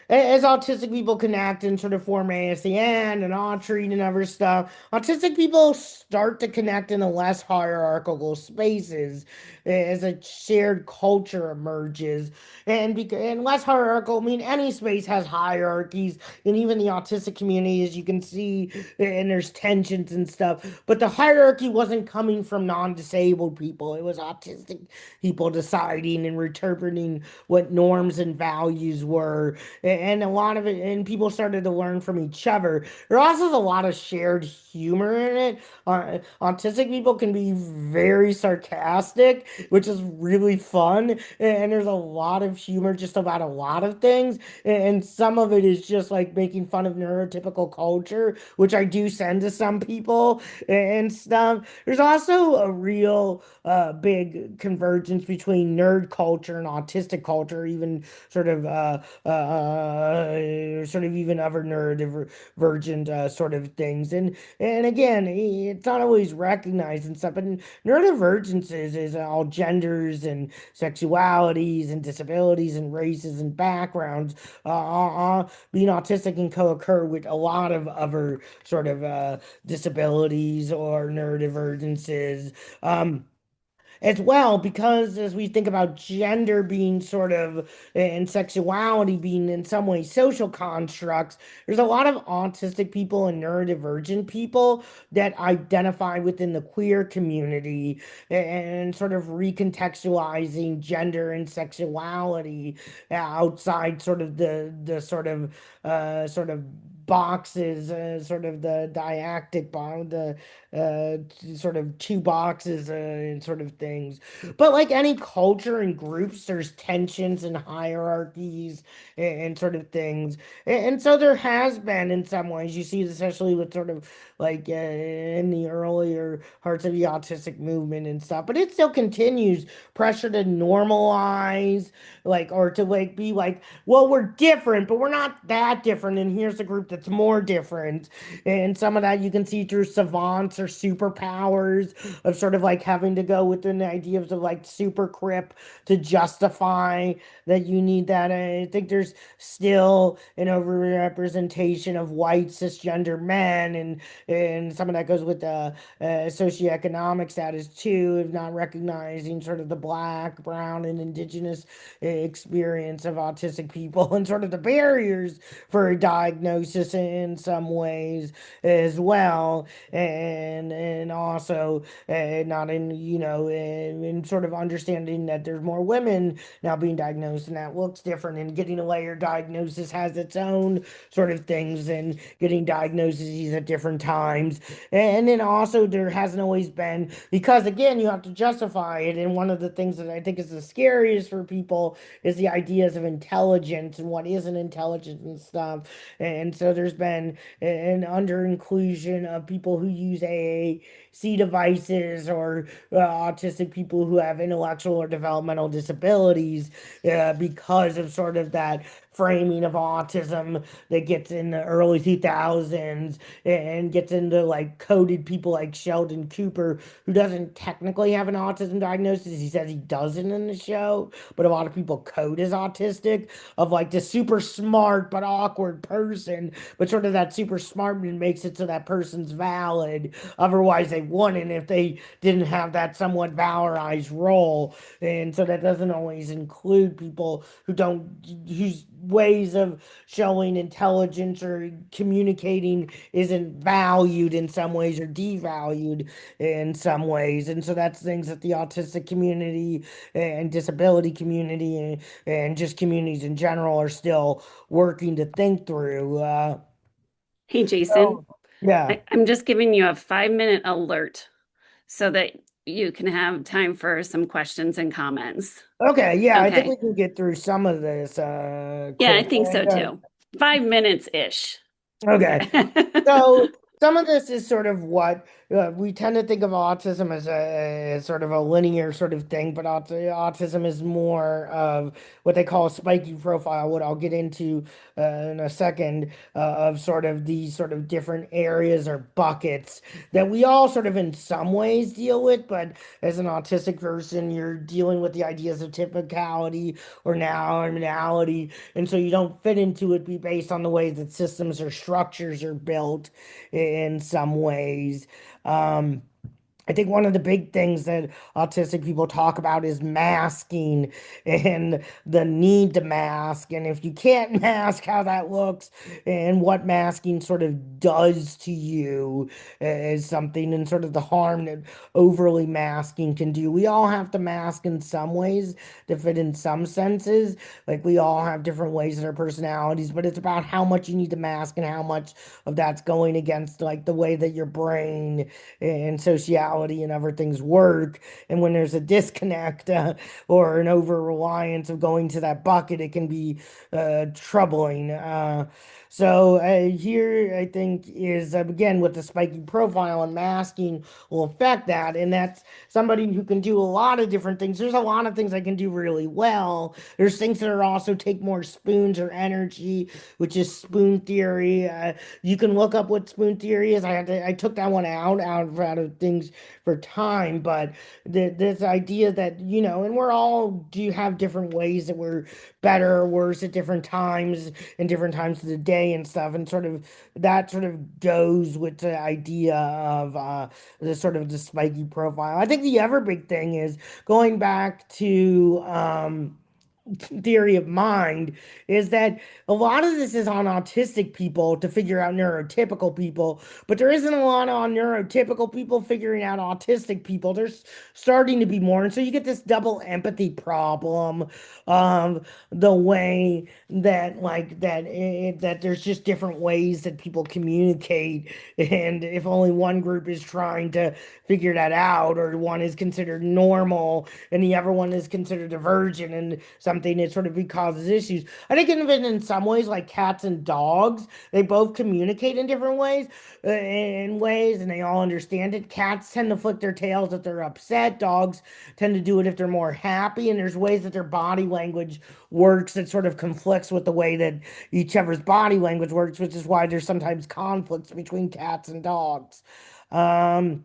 As autistic people connect and sort of form ASEAN and Autry and other stuff, autistic people start to connect in the less hierarchical spaces as a shared culture emerges. And less hierarchical, I mean, any space has hierarchies, and even the autistic community, as you can see, and there's tensions and stuff. But the hierarchy wasn't coming from non-disabled people; it was autistic people deciding and interpreting what norms and values were, and a lot of it, and people started to learn from each other. There also is a lot of shared humor in it. Autistic people can be very sarcastic, which is really fun, and there's a lot of humor just about a lot of things, and some of it is just like making fun of neurotypical culture, which I do send to some people and stuff. There's also a real big convergence between nerd culture and autistic culture, even sort of sort of even other neurodivergent sort of things. And again, it's not always recognized and stuff, but neurodivergences is all genders and sexualities and disabilities and races and backgrounds. Being autistic can co-occur with a lot of other sort of disabilities or neurodivergences. Um, as well, because as we think about gender being sort of and sexuality being in some ways social constructs, there's a lot of autistic people and neurodivergent people that identify within the queer community and sort of recontextualizing gender and sexuality outside sort of the sort of boxes, sort of the didactic box, the uh, sort of two boxes and sort of things. But like any culture and groups, there's tensions and hierarchies and sort of things. And so there has been in some ways, you see, especially with sort of like in the earlier parts of the autistic movement and stuff, but it still continues pressure to normalize, like, or to like be like, well, we're different, but we're not that different. And here's a group that's more different. And some of that you can see through savants or superpowers of sort of like having to go within the ideas of like super crip to justify that you need that. And I think there's still an overrepresentation of white cisgender men, and some of that goes with the socioeconomic status too, of not recognizing sort of the black, brown, and indigenous experience of autistic people and sort of the barriers for a diagnosis in some ways as well, and also not in in sort of understanding that there's more women now being diagnosed and that looks different, and getting a layered diagnosis has its own sort of things, and getting diagnoses at different times. And then also there hasn't always been, because again you have to justify it, and one of the things that I think is the scariest for people is the ideas of intelligence and what isn't intelligent and stuff. And so there's been an under inclusion of people who use AAC devices, or autistic people who have intellectual or developmental disabilities, because of sort of that framing of autism that gets in the early 2000s and gets into like coded people like Sheldon Cooper, who doesn't technically have an autism diagnosis. He says he doesn't in the show, but a lot of people code as autistic, of like the super smart but awkward person, but sort of that super smart makes it so that person's valid. Otherwise, they wouldn't if they didn't have that somewhat valorized role. And so that doesn't always include people who don't, whose ways of showing intelligence or communicating isn't valued in some ways or devalued in some ways. And so that's things that the autistic community and disability community and just communities in general are still working to think through. Hey, Jason, So, yeah. I'm just giving you a 5-minute alert so that you can have time for some questions and comments. Okay. Yeah, I think Okay. we can get through some of this Yeah, I quick. think so too. 5 minutes ish. Okay. Okay. So some of this is sort of what we tend to think of autism as as sort of a linear sort of thing, but autism is more of what they call a spiky profile, what I'll get into in a second, of sort of these sort of different areas or buckets that we all sort of in some ways deal with, but as an autistic person, you're dealing with the ideas of typicality or normality, and so you don't fit into it be based on the way that systems or structures are built in some ways. Um, I think one of the big things that autistic people talk about is masking and the need to mask, and if you can't mask, how that looks and what masking sort of does to you is something, and sort of the harm that overly masking can do. We all have to mask in some ways to fit in some senses. Like we all have different ways in our personalities, but it's about how much you need to mask and how much of that's going against like the way that your brain and sociality and other things work. And when there's a disconnect or an over reliance of going to that bucket, it can be troubling. Here, I think, is again with the spiky profile and masking will affect that. And that's somebody who can do a lot of different things. There's a lot of things I can do really well. There's things that are also take more spoons or energy, which is spoon theory. You can look up what spoon theory is. I took that one out of things for time, but this idea that, and we're all do have different ways that we're better or worse at different times and different times of the day and stuff, and sort of that sort of goes with the idea of the sort of the spiky profile. I think the other big thing is going back to theory of mind is that a lot of this is on autistic people to figure out neurotypical people, but there isn't a lot on neurotypical people figuring out autistic people. There's starting to be more, and so you get this double empathy problem of the way that that there's just different ways that people communicate, and if only one group is trying to figure that out, or one is considered normal and the other one is considered divergent and something that sort of causes issues. I think even in some ways, like cats and dogs, they both communicate in different ways, and they all understand it. Cats tend to flick their tails if they're upset. Dogs tend to do it if they're more happy, and there's ways that their body language works that sort of conflicts with the way that each other's body language works, which is why there's sometimes conflicts between cats and dogs. Um,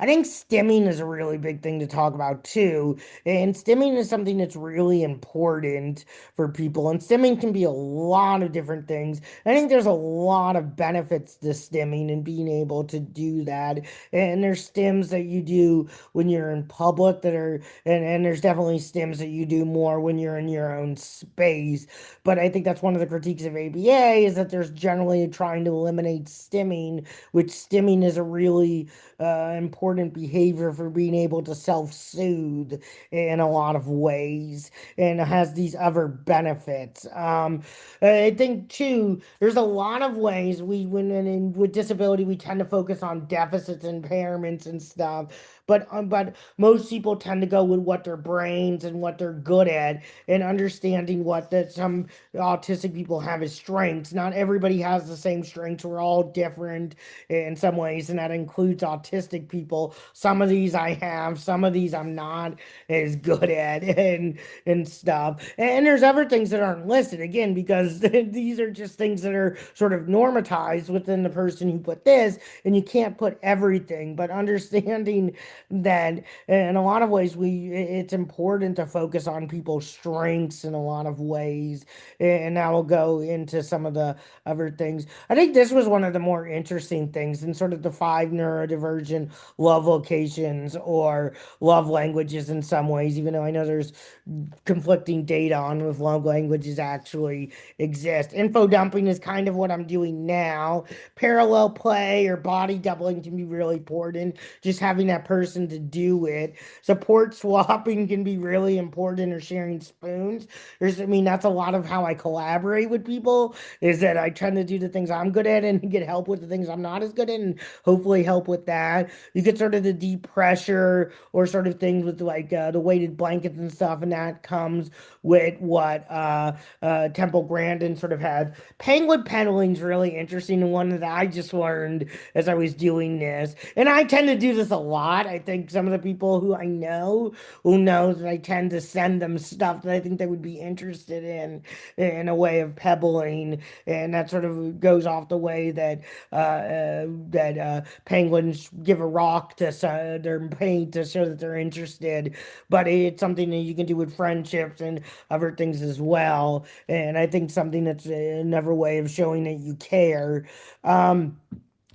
I think stimming is a really big thing to talk about too. And stimming is something that's really important for people. And stimming can be a lot of different things. I think there's a lot of benefits to stimming and being able to do that. And there's stims that you do when you're in public that are, and there's definitely stims that you do more when you're in your own space. But I think that's one of the critiques of ABA is that there's generally trying to eliminate stimming, which stimming is a really important behavior for being able to self-soothe in a lot of ways, and it has these other benefits. I think too, there's a lot of ways with disability we tend to focus on deficits, impairments, and stuff. But most people tend to go with what their brains and what they're good at, and understanding what that some autistic people have as strengths. Not everybody has the same strengths. We're all different in some ways, and that includes autistic people. Some of these I have, some of these I'm not as good at, and stuff. And there's other things that aren't listed again because these are just things that are sort of normatized within the person who put this, and you can't put everything. But understanding that in a lot of ways it's important to focus on people's strengths in a lot of ways, and now we'll go into some of the other things. I think this was one of the more interesting things in sort of the five neurodivergent love locations or love languages in some ways, even though I know there's conflicting data on if love languages actually exist. Info dumping is kind of what I'm doing now. Parallel play or body doubling can be really important. Just having that person to do it. Support swapping can be really important, or sharing spoons. That's a lot of how I collaborate with people is that I try to do the things I'm good at and get help with the things I'm not as good at and hopefully help with that. You get sort of the deep pressure or sort of things with like the weighted blankets and stuff, and that comes with what Temple Grandin sort of had. Penguin pedaling is really interesting and one that I just learned as I was doing this. And I tend to do this a lot. I think some of the people who I know who knows that I tend to send them stuff that I think they would be interested in a way of pebbling, and that sort of goes off the way that penguins give a rock to their paint to show that they're interested. But it's something that you can do with friendships and other things as well. And I think something that's another way of showing that you care. Um,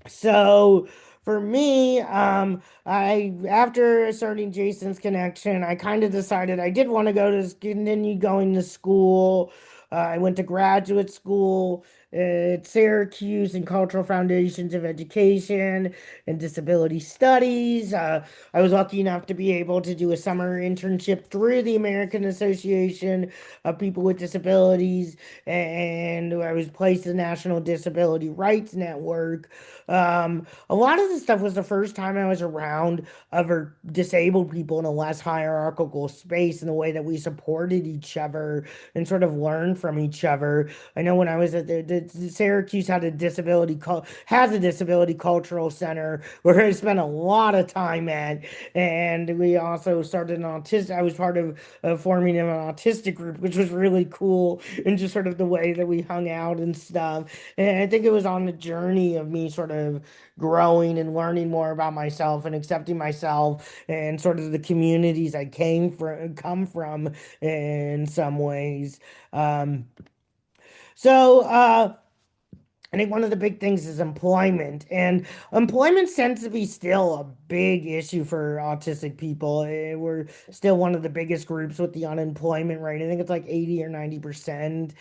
so for me, I after starting Jason's Connection, I kind of decided I did want to continue going to school. I went to graduate school at Syracuse in Cultural Foundations of Education and Disability Studies. I was lucky enough to be able to do a summer internship through the American Association of People with Disabilities, and I was placed in the National Disability Rights Network. A lot of the stuff was the first time I was around other disabled people in a less hierarchical space in the way that we supported each other and sort of learned from each other. I know when I was at the Syracuse has a disability cultural center where I spent a lot of time at, and we also started an autistic. I was part of forming an autistic group, which was really cool, and just sort of the way that we hung out and stuff. And I think it was on the journey of me sort of growing and learning more about myself and accepting myself and sort of the communities I come from in some ways. Um, so I think one of the big things is employment, and employment tends to be still a big issue for autistic people. We're still one of the biggest groups with the unemployment rate. I think it's like 80 or 90%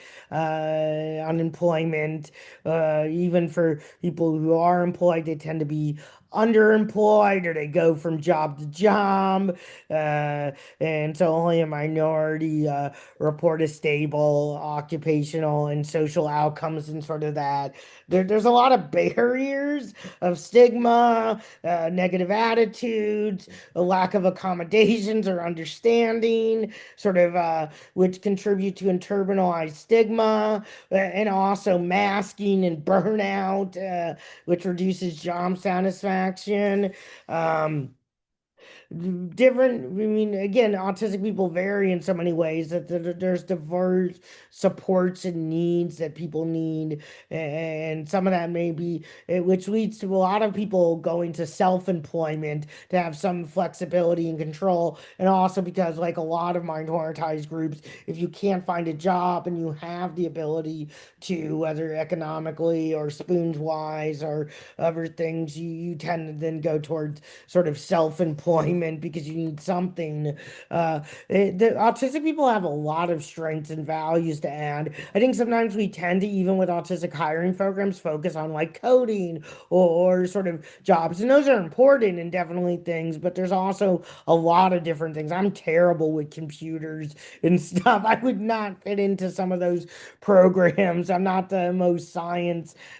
unemployment. Even for people who are employed, they tend to be underemployed or they go from job to job. Uh, and so only a minority report a stable occupational and social outcomes and sort of that. There's a lot of barriers of stigma, negative attitudes, a lack of accommodations or understanding, sort of which contribute to internalized stigma, and also masking and burnout, which reduces job satisfaction. Um, Different, I mean, again, autistic people vary in so many ways that there's diverse supports and needs that people need, and some of that may be which leads to a lot of people going to self-employment to have some flexibility and control, and also because like a lot of minoritized groups, if you can't find a job and you have the ability to, whether economically or spoons wise or other things, you tend to then go towards sort of self-employment because you need something. The autistic people have a lot of strengths and values to add. I think sometimes we tend to, even with autistic hiring programs, focus on like coding or sort of jobs, and those are important and definitely things, but there's also a lot of different things. I'm terrible with computers and stuff. I would not fit into some of those programs. I'm not the most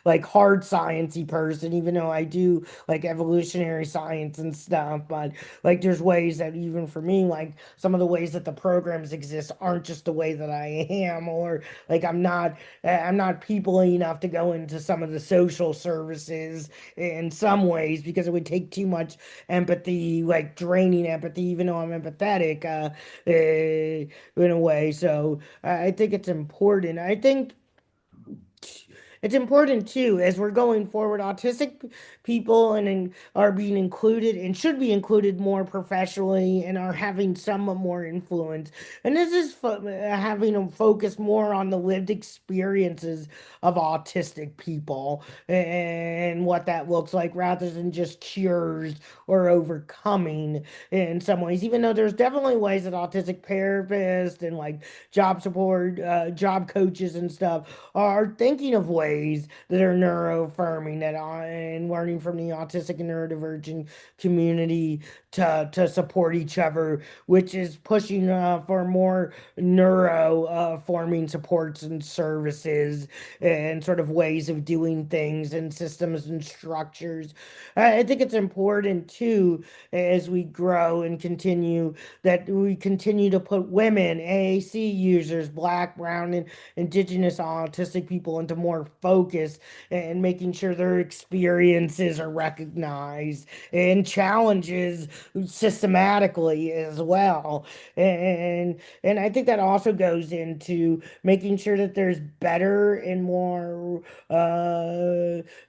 like hard sciencey person, even though I do like evolutionary science and stuff. But like, there's ways that even for me, like some of the ways that the programs exist aren't just the way that I am, or like I'm not people enough to go into some of the social services in some ways because it would take too much empathy, like draining empathy, even though I'm empathetic, in a way. So I think it's important. I think it's important too, as we're going forward, autistic people are being included and should be included more professionally and are having somewhat more influence. And this is having them focus more on the lived experiences of autistic people and what that looks like rather than just cures or overcoming in some ways. Even though there's definitely ways that autistic therapists and like job support, job coaches and stuff are thinking of ways ways that are neuroaffirming that and learning from the autistic and neurodivergent community to support each other, which is pushing for more neuro forming supports and services and sort of ways of doing things and systems and structures. I think it's important too as we grow and continue that we continue to put women, AAC users, Black, Brown, and Indigenous autistic people into more focus and making sure their experiences are recognized and challenges systematically as well. And I think that also goes into making sure that there's better and more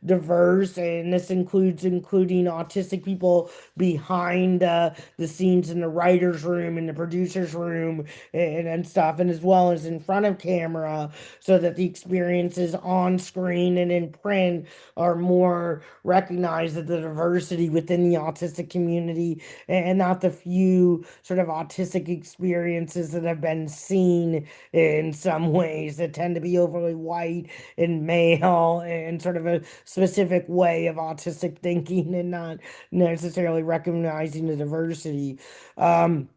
diverse, and this includes including autistic people behind the scenes in the writer's room and the producer's room and stuff, and as well as in front of camera, so that the experiences on screen and in print are more recognized of the diversity within the autistic community and not the few sort of autistic experiences that have been seen in some ways that tend to be overly white and male and sort of a specific way of autistic thinking and not necessarily recognizing the diversity. Um,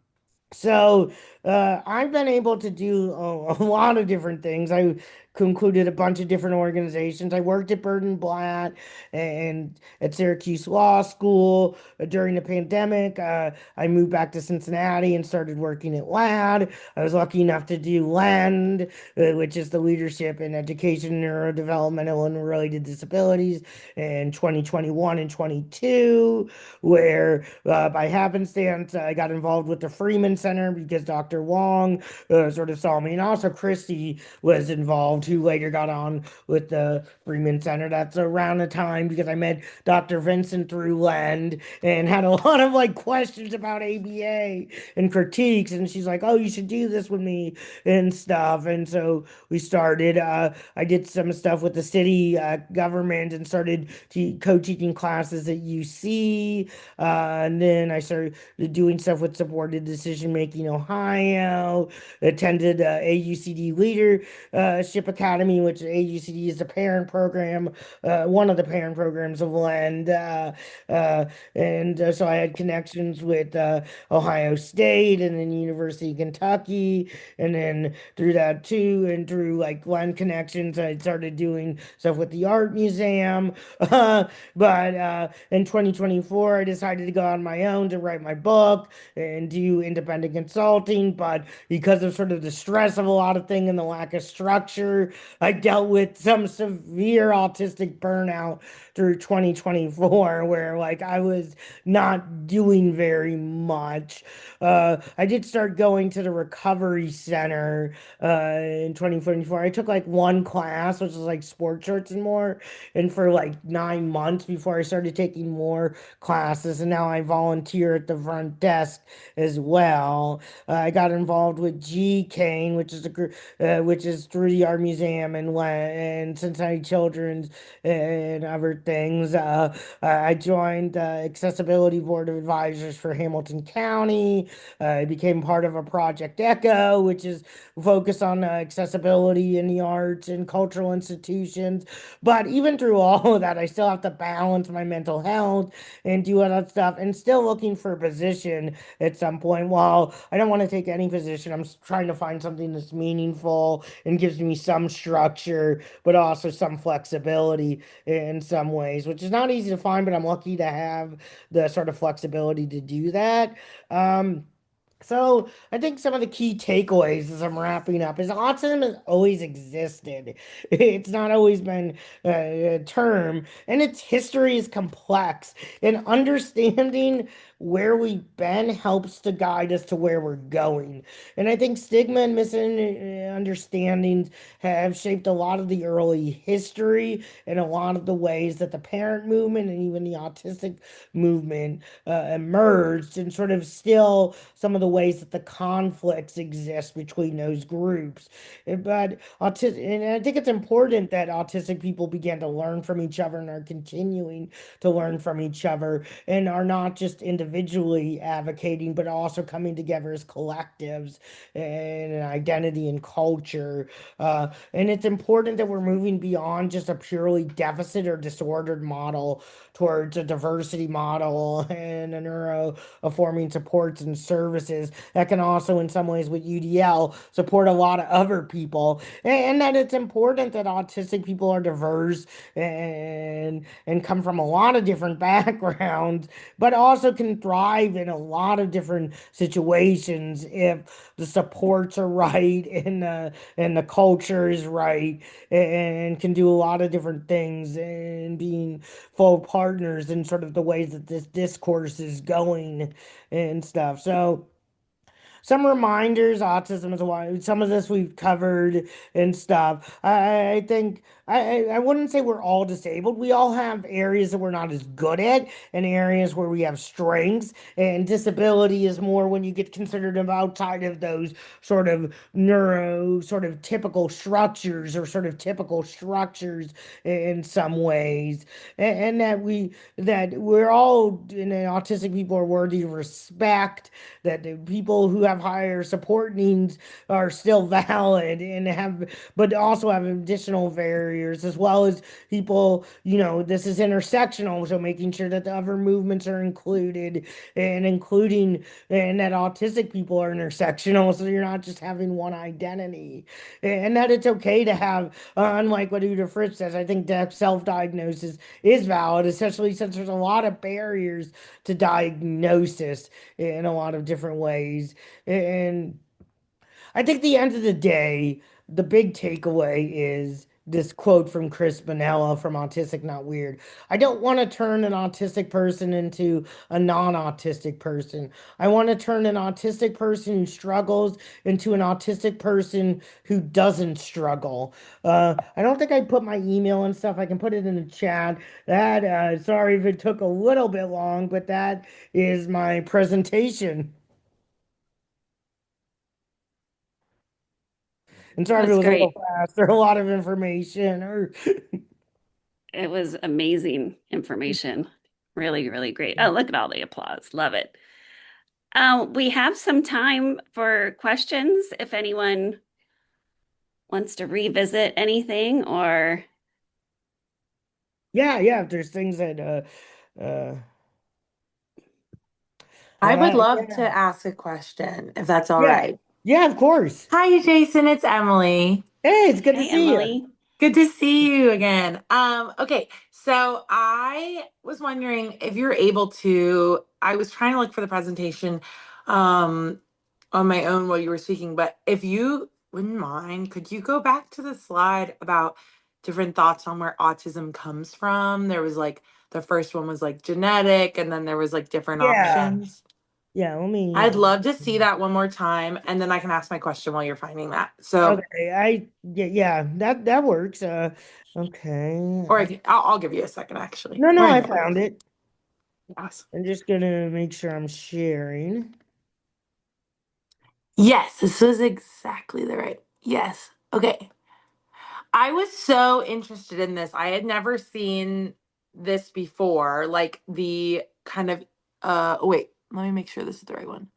so I've been able to do a lot of different things. I concluded a bunch of different organizations. I worked at Bird and Blatt and at Syracuse Law School during the pandemic. I moved back to Cincinnati and started working at LAD. I was lucky enough to do LEND, which is the Leadership in Education, Neurodevelopmental, and Related Disabilities in 2021 and 22, where by happenstance I got involved with the Freeman Center because Dr. Wong sort of saw me, and also Christy was involved, who later got on with the Freeman Center. That's around the time because I met Dr. Vincent through Lend and had a lot of like questions about ABA and critiques, and she's like, "Oh, you should do this with me," and stuff. And so we started. I did some stuff with the city government and started co-teaching classes at UC. And then I started doing stuff with Supported Decision Making Ohio, attended AUCD Leadership Academy, which AUCD is the parent program, one of the parent programs of Lend. And so I had connections with Ohio State and then University of Kentucky. And then through that too, and through like Lend connections, I started doing stuff with the Art Museum. But in 2024, I decided to go on my own to write my book and do independent consulting. But because of sort of the stress of a lot of things and the lack of structure, I dealt with some severe autistic burnout through 2024, where like I was not doing very much. I did start going to the recovery center in 2024. I took like one class, which was like sports shorts and more, and for like 9 months before I started taking more classes, and now I volunteer at the front desk as well. I got involved with G Cane, which is which is through the Art Museum and Cincinnati Children's and other things. I joined the Accessibility Board of Advisors for Hamilton County. I became part of a Project Echo, which is focused on accessibility in the arts and cultural institutions. But even through all of that, I still have to balance my mental health and do all that stuff, and still looking for a position at some point. While I don't want to take any position, I'm trying to find something that's meaningful and gives me some structure, but also some flexibility in some ways, which is not easy to find, but I'm lucky to have the sort of flexibility to do that. Um, so I think some of the key takeaways as I'm wrapping up is autism has always existed. It's not always been a term, and its history is complex. And understanding where we've been helps to guide us to where we're going. And I think stigma and misunderstandings have shaped a lot of the early history and a lot of the ways that the parent movement and even the autistic movement emerged, and sort of still some of the the ways that the conflicts exist between those groups. But autistic, and I think it's important that autistic people begin to learn from each other and are continuing to learn from each other and are not just individually advocating, but also coming together as collectives and an identity and culture. And it's important that we're moving beyond just a purely deficit or disordered model towards a diversity model and a neuro-forming supports and services that can also, in some ways, with UDL, support a lot of other people. And that it's important that autistic people are diverse and come from a lot of different backgrounds, but also can thrive in a lot of different situations if the supports are right and the culture is right and can do a lot of different things and being full partners in sort of the ways that this discourse is going and stuff. So some reminders, autism is one. Some of this we've covered and stuff. I think I wouldn't say we're all disabled. We all have areas that we're not as good at and areas where we have strengths. And disability is more when you get considered outside of those sort of neuro, sort of typical structures or sort of typical structures in some ways. And that we're all, and autistic people are worthy of respect, that the people who have higher support needs are still valid and have, but also have additional barriers, as well as people, this is intersectional, so making sure that the other movements are included and including, and that autistic people are intersectional, so you're not just having one identity, and that it's okay to have, unlike what Uta Fritz says, I think that self-diagnosis is valid, especially since there's a lot of barriers to diagnosis in a lot of different ways. And I think the end of the day, the big takeaway is this quote from Chris Bonella from Autistic Not Weird. I don't want to turn an autistic person into a non-autistic person. I want to turn an autistic person who struggles into an autistic person who doesn't struggle. I don't think I put my email and stuff. I can put it in the chat. That sorry if it took a little bit long, but that is my presentation. And sorry if it That's was a little great. fast or a lot of information or It was amazing information. Really, really great. Oh, look at all the applause. Love it. We have some time for questions if anyone wants to revisit anything or yeah, if there's things that uh I would love to yeah. ask a question, if that's all Yeah. right. Yeah, of course. Hi, Jason. It's Emily. Hey, it's good to hey, see you. Emily. Good to see you again. Okay, so I was wondering if you're able to. I was trying to look for the presentation um, on my own while you were speaking, but if you wouldn't mind, could you go back to the slide about different thoughts on where autism comes from? There was like the first one was like genetic, and then there was like different Yeah. options. Yeah, let me I'd love to see that one more time, and then I can ask my question while you're finding that. So, okay, yeah, that works. Okay. or I'll give you a second, actually. No, We're in I the break. found it. Yes. I'm just gonna make sure I'm sharing. Yes, this was exactly the right. Yes. Okay. I was so interested in this. I had never seen this before. Like the kind of oh, wait, let me make sure this is the right one.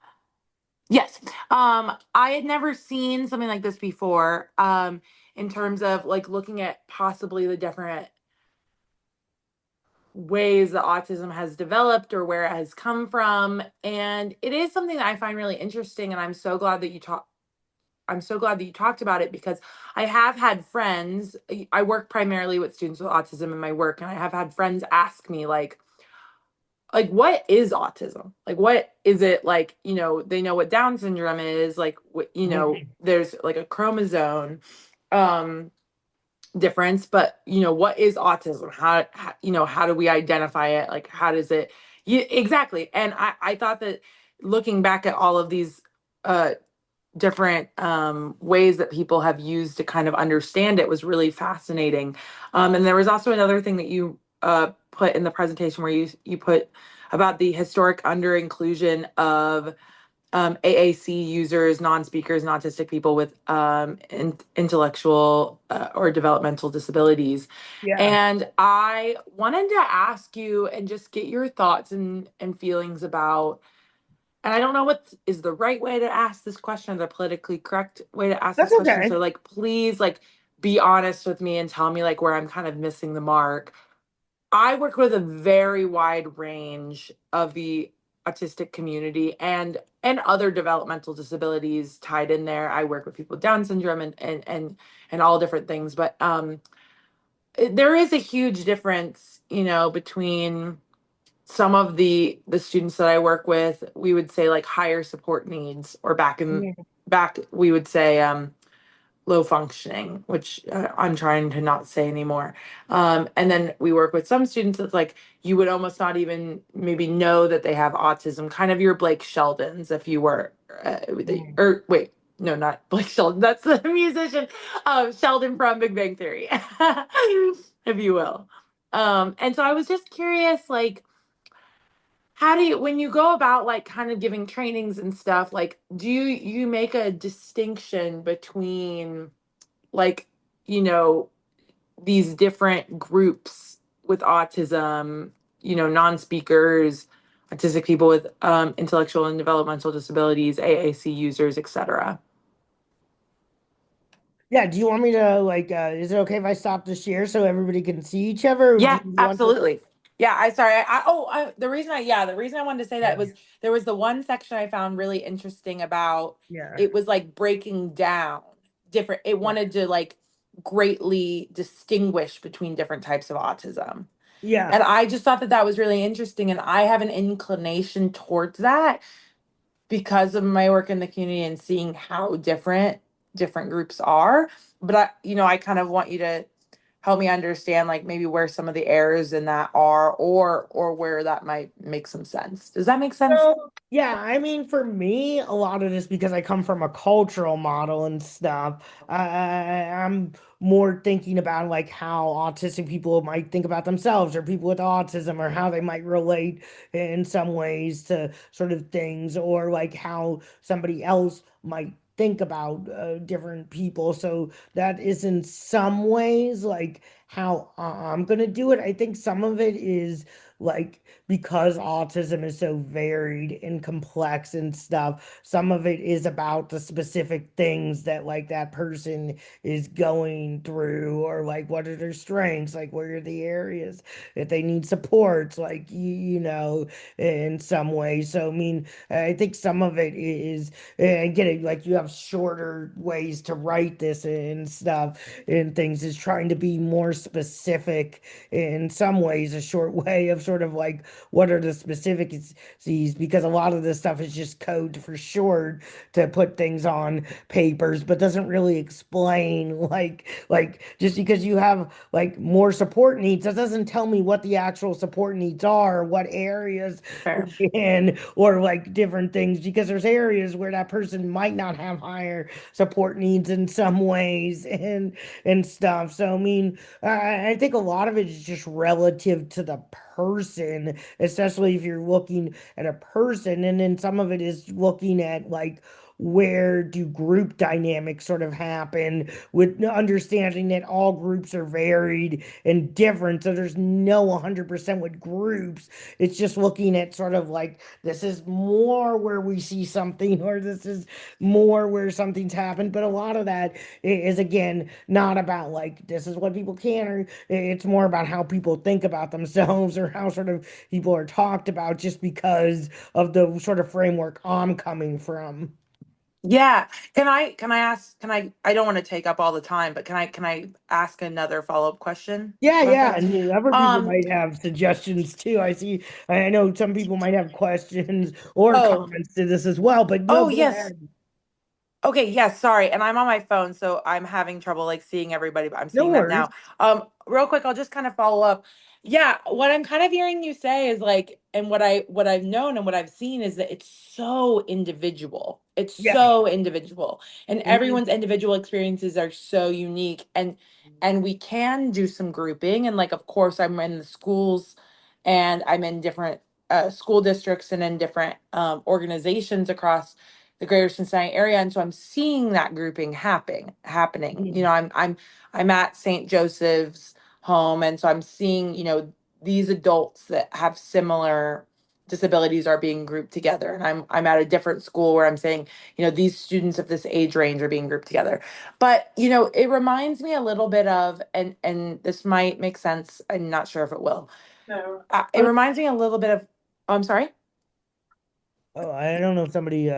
Yes. I had never seen something like this before. In terms of like looking at possibly the different ways that autism has developed or where it has come from. And it is something that I find really interesting. And I'm so glad that you talked about it because I have had friends. I work primarily with students with autism in my work, and I have had friends ask me like what is autism? Like what is it? Like, they know what Down syndrome is, like what, Mhm. there's like a chromosome um difference, but what is autism? How do we identify it? Like how does it exactly. And I thought that looking back at all of these uh different ways that people have used to kind of understand it was really fascinating. And there was also another thing that you put in the presentation where you put about the historic under inclusion of AAC users, non-speakers, and autistic people with intellectual or developmental disabilities. Yeah. And I wanted to ask you and just get your thoughts and feelings about, and I don't know what is the right way to ask this question or the politically correct way to ask That's this question. okay. So like, please like be honest with me and tell me like where I'm kind of missing the mark. I work with a very wide range of the autistic community and other developmental disabilities tied in there. I work with people with Down syndrome and all different things, but there is a huge difference, you know, between some of the students that I work with. We would say like higher support needs, or Mhm. back we would say low functioning, which I'm trying to not say anymore. And then we work with some students that's like you would almost not even maybe know that they have autism, kind of your Blake Sheldons, if you were, Mhm. or wait, no, not Blake Sheldon. That's the musician, Sheldon from Big Bang Theory, if you will. And so I was just curious, like, how do you, when you go about like kind of giving trainings and stuff, like, do you make a distinction between like, you know, these different groups with autism, you know, non-speakers, autistic people with intellectual and developmental disabilities, AAC users, etc.? Yeah, do you want me to like is it okay if I stop the share so everybody can see each other? Or do Yeah, you want to absolutely. Yeah, the reason I wanted to say that was there was the one section I found really interesting about, Yeah. it was like breaking down different, it Yeah. wanted to like greatly distinguish between different types of autism. Yeah. And I just thought that that was really interesting. And I have an inclination towards that because of my work in the community and seeing how different groups are. But I kind of want you to help me understand like maybe where some of the errors in that are, or where that might make some sense. Does that make sense? So, yeah, I mean, for me, a lot of this because I come from a cultural model and stuff, I'm more thinking about like how autistic people might think about themselves or people with autism or how they might relate in some ways to sort of things or like how somebody else might think about different people. So that is in some ways like how I'm gonna do it. I think some of it is like because autism is so varied and complex and stuff, some of it is about the specific things that like that person is going through, or like what are their strengths, like where are the areas that they need supports, like you know, in some way. So I mean, I think some of it is, I get it, like you have shorter ways to write this and stuff and things, is trying to be more specific in some ways, a short way of sort of like what are the specifics, because a lot of this stuff is just code for short to put things on papers, but doesn't really explain like just because you have like more support needs, that doesn't tell me what the actual support needs are, what areas Fair. in, or like different things, because there's areas where that person might not have higher support needs in some ways and stuff. So I mean, I think a lot of it is just relative to the person, especially if you're looking at a person, and then some of it is looking at like where do group dynamics sort of happen, with understanding that all groups are varied and different, so there's no 100% with groups. It's just looking at sort of like this is more where we see something, or this is more where something's happened, but a lot of that is again not about like this is what people can, or it's more about how people think about themselves or how sort of people are talked about, just because of the sort of framework I'm coming from. Yeah. Can I ask, I don't want to take up all the time, but can I ask another follow-up question Yeah, about yeah, that? and other people Um, might have suggestions too. I see. I know some people might have questions or oh, comments to this as well, but no, oh go yes. ahead. Okay, yes, sorry. And I'm on my phone, so I'm having trouble like seeing everybody, but I'm No seeing them worries. now. Real quick, I'll just kind of follow up. Yeah, what I'm kind of hearing you say is like, and what I've known and what I've seen is that it's so individual. It's Yeah. so individual. And Mhm. everyone's individual experiences are so unique. And we can do some grouping. And like, of course, I'm in the schools and I'm in different school districts and in different organizations across the greater Cincinnati area, and so I'm seeing that grouping happening. You know, Mhm. I'm at St. Joseph's home, and so I'm seeing, you know, these adults that have similar disabilities are being grouped together, and I'm at a different school where I'm saying, you know, these students of this age range are being grouped together. But, you know, it reminds me a little bit of, and this might make sense, I'm not sure if it will. No. It reminds me a little bit of, oh, I'm sorry. Oh, I don't know if somebody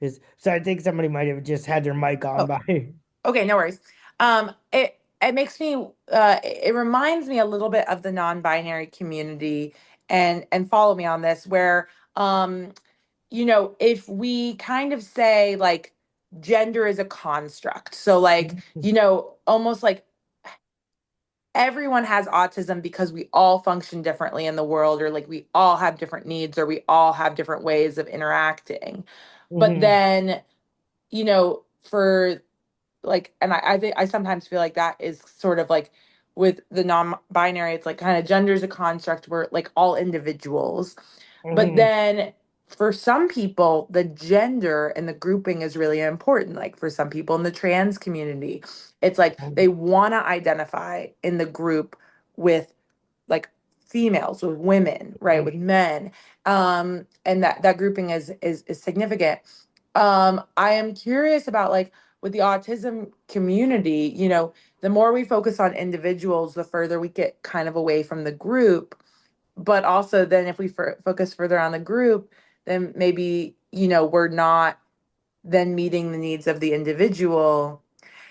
is, so I think somebody might have just had their mic on Oh, by. okay, no worries. It makes me it reminds me a little bit of the non-binary community, and follow me on this, where you know, if we kind of say like gender is a construct. So like, you know, almost like everyone has autism because we all function differently in the world, or like we all have different needs, or we all have different ways of interacting. But Hmm. then, you know, for like, and I think I sometimes feel like that is sort of like with the non-binary, it's like kind of gender is a construct, we're like all individuals. But Hmm. then for some people the gender and the grouping is really important. Like for some people in the trans community, it's like they want to identify in the group with like females, with women, right, with men, and that grouping is significant. I am curious about like with the autism community, you know, the more we focus on individuals, the further we get kind of away from the group. But also, then if we focus further on the group, then maybe, you know, we're not then meeting the needs of the individual.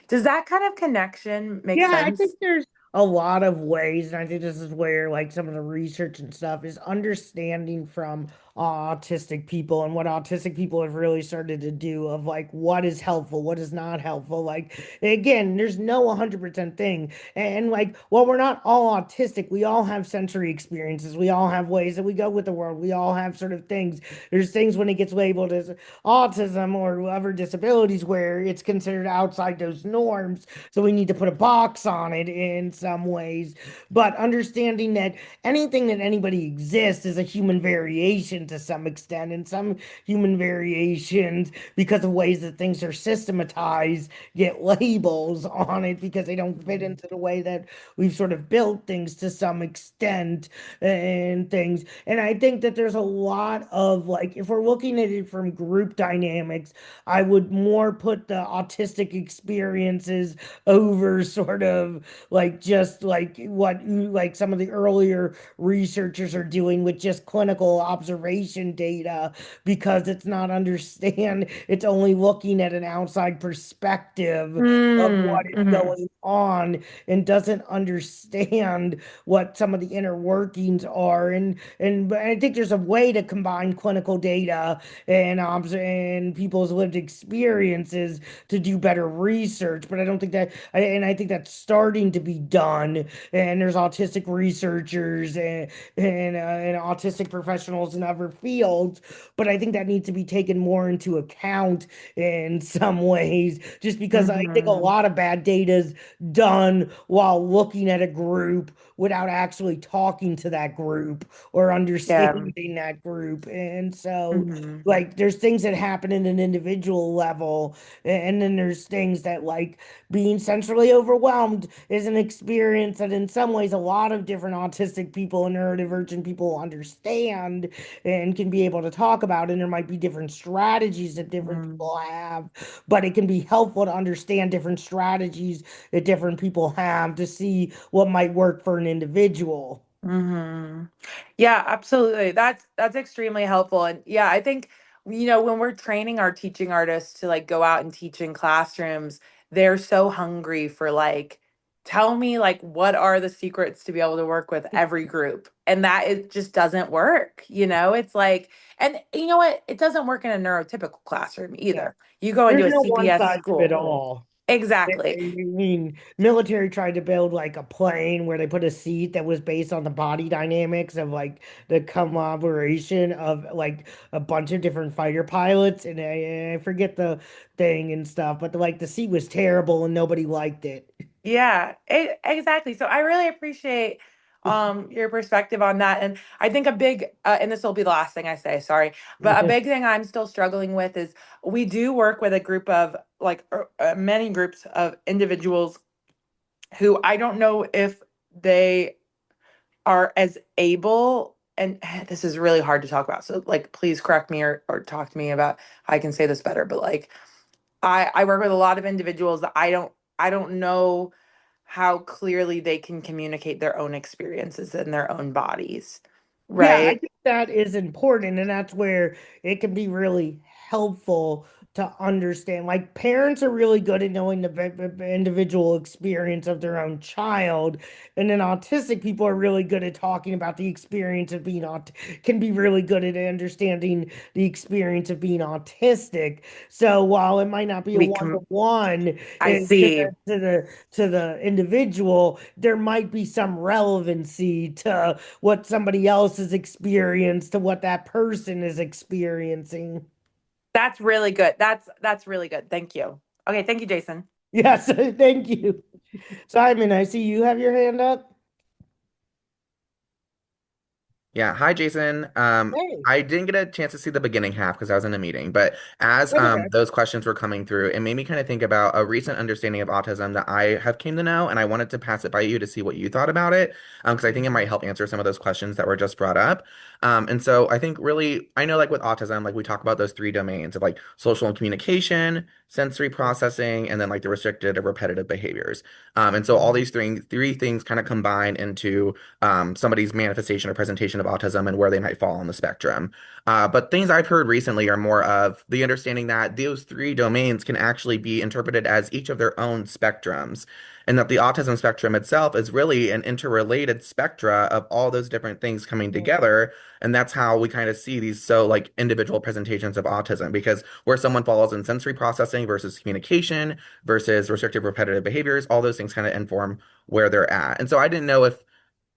Does that kind of connection make Yeah, I think sense? there's a lot of ways, and I think this is where like some of the research and stuff is understanding from autistic people and what autistic people have really started to do of like what is helpful, what is not helpful. Like again, there's no 100% thing. And like while we're not all autistic, we all have sensory experiences. We all have ways that we go with the world. We all have sort of things. There's things when it gets labeled as autism or other disabilities where it's considered outside those norms, so we need to put a box on it in some ways. But understanding that anything that anybody exists is a human variation to some extent, and some human variations, because of ways that things are systematized, get labels on it because they don't fit Mhm. into the way that we've sort of built things to some extent and things. And I think that there's a lot of like, if we're looking at it from group dynamics, I would more put the autistic experiences over sort of like just like what like some of the earlier researchers are doing with just clinical observation data, because it's not understand, it's only looking at an outside perspective of what is Mm-hmm. going on and doesn't understand what some of the inner workings are. And but I think there's a way to combine clinical data and people's lived experiences to do better research. But I don't think that, and I think that's starting to be done. And there's autistic researchers and autistic professionals in other fields. But I think that needs to be taken more into account in some ways, just because I think a Mm-hmm. lot of bad data is done while looking at a group without actually talking to that group or Yeah. understanding that group. And so, Mm-hmm. like, there's things that happen in an individual level, and then there's things that, like, being centrally overwhelmed is an experience that, in some ways, a lot of different autistic people and neurodivergent people understand and can be able to talk about. And there might be different strategies that different people have, but it can be helpful to understand different strategies that different people have to see what might work for an individual. Mm-hmm. Yeah, absolutely. That's extremely helpful. And yeah, I think, you know, when we're training our teaching artists to like go out and teach in classrooms, they're so hungry for like, tell me like what are the secrets to be able to work with every group. And that it just doesn't work, you know? It's like, and you know what? It doesn't work in a neurotypical classroom Yeah. either. You go There's into a no one CPS size fit school. all. I Exactly. mean, military tried to build like a plane where they put a seat that was based on the body dynamics of like the collaboration of like a bunch of different fighter pilots, and I forget the thing and stuff, but like the seat was terrible and nobody liked it. Yeah, exactly. So I really appreciate your perspective on that. And I think a big, and this will be the last thing I say, sorry, but a big thing I'm still struggling with is we do work with a group of like many groups of individuals who I don't know if they are as able, and this is really hard to talk about. So like, please correct me or talk to me about how I can say this better. But like, I work with a lot of individuals that I don't know how clearly they can communicate their own experiences in their own bodies, Yeah, I right? think that is important, and that's where it can be really helpful to understand. Like, parents are really good at knowing the individual experience of their own child, and then autistic people are really good at talking about the experience of being can be really good at understanding the experience of being autistic. So while it might not be a We one to can, one I to see. the individual, there might be some relevancy to what somebody else has experienced to what that person is experiencing. That's really good. That's really good. Thank you. Okay, thank you, Jason. Yes, thank you. Simon, I see you have your hand up. Yeah, hi Jason. Hey, I didn't get a chance to see the beginning half because I was in a meeting, but as that's okay. those questions were coming through, it made me kind of think about a recent understanding of autism that I have came to know, and I wanted to pass it by you to see what you thought about it, because I think it might help answer some of those questions that were just brought up. And so I think really, I know like with autism, like we talk about those three domains of like social and communication, sensory processing, and then like the restricted or repetitive behaviors. And so all these three things kind of combine into somebody's manifestation or presentation of autism and where they might fall on the spectrum. But things I've heard recently are more of the understanding that those three domains can actually be interpreted as each of their own spectrums, and that the autism spectrum itself is really an interrelated spectra of all those different things coming together. And that's how we kind of see these so like individual presentations of autism, because where someone falls in sensory processing versus communication versus restrictive repetitive behaviors, all those things kind of inform where they're at. And so I didn't know if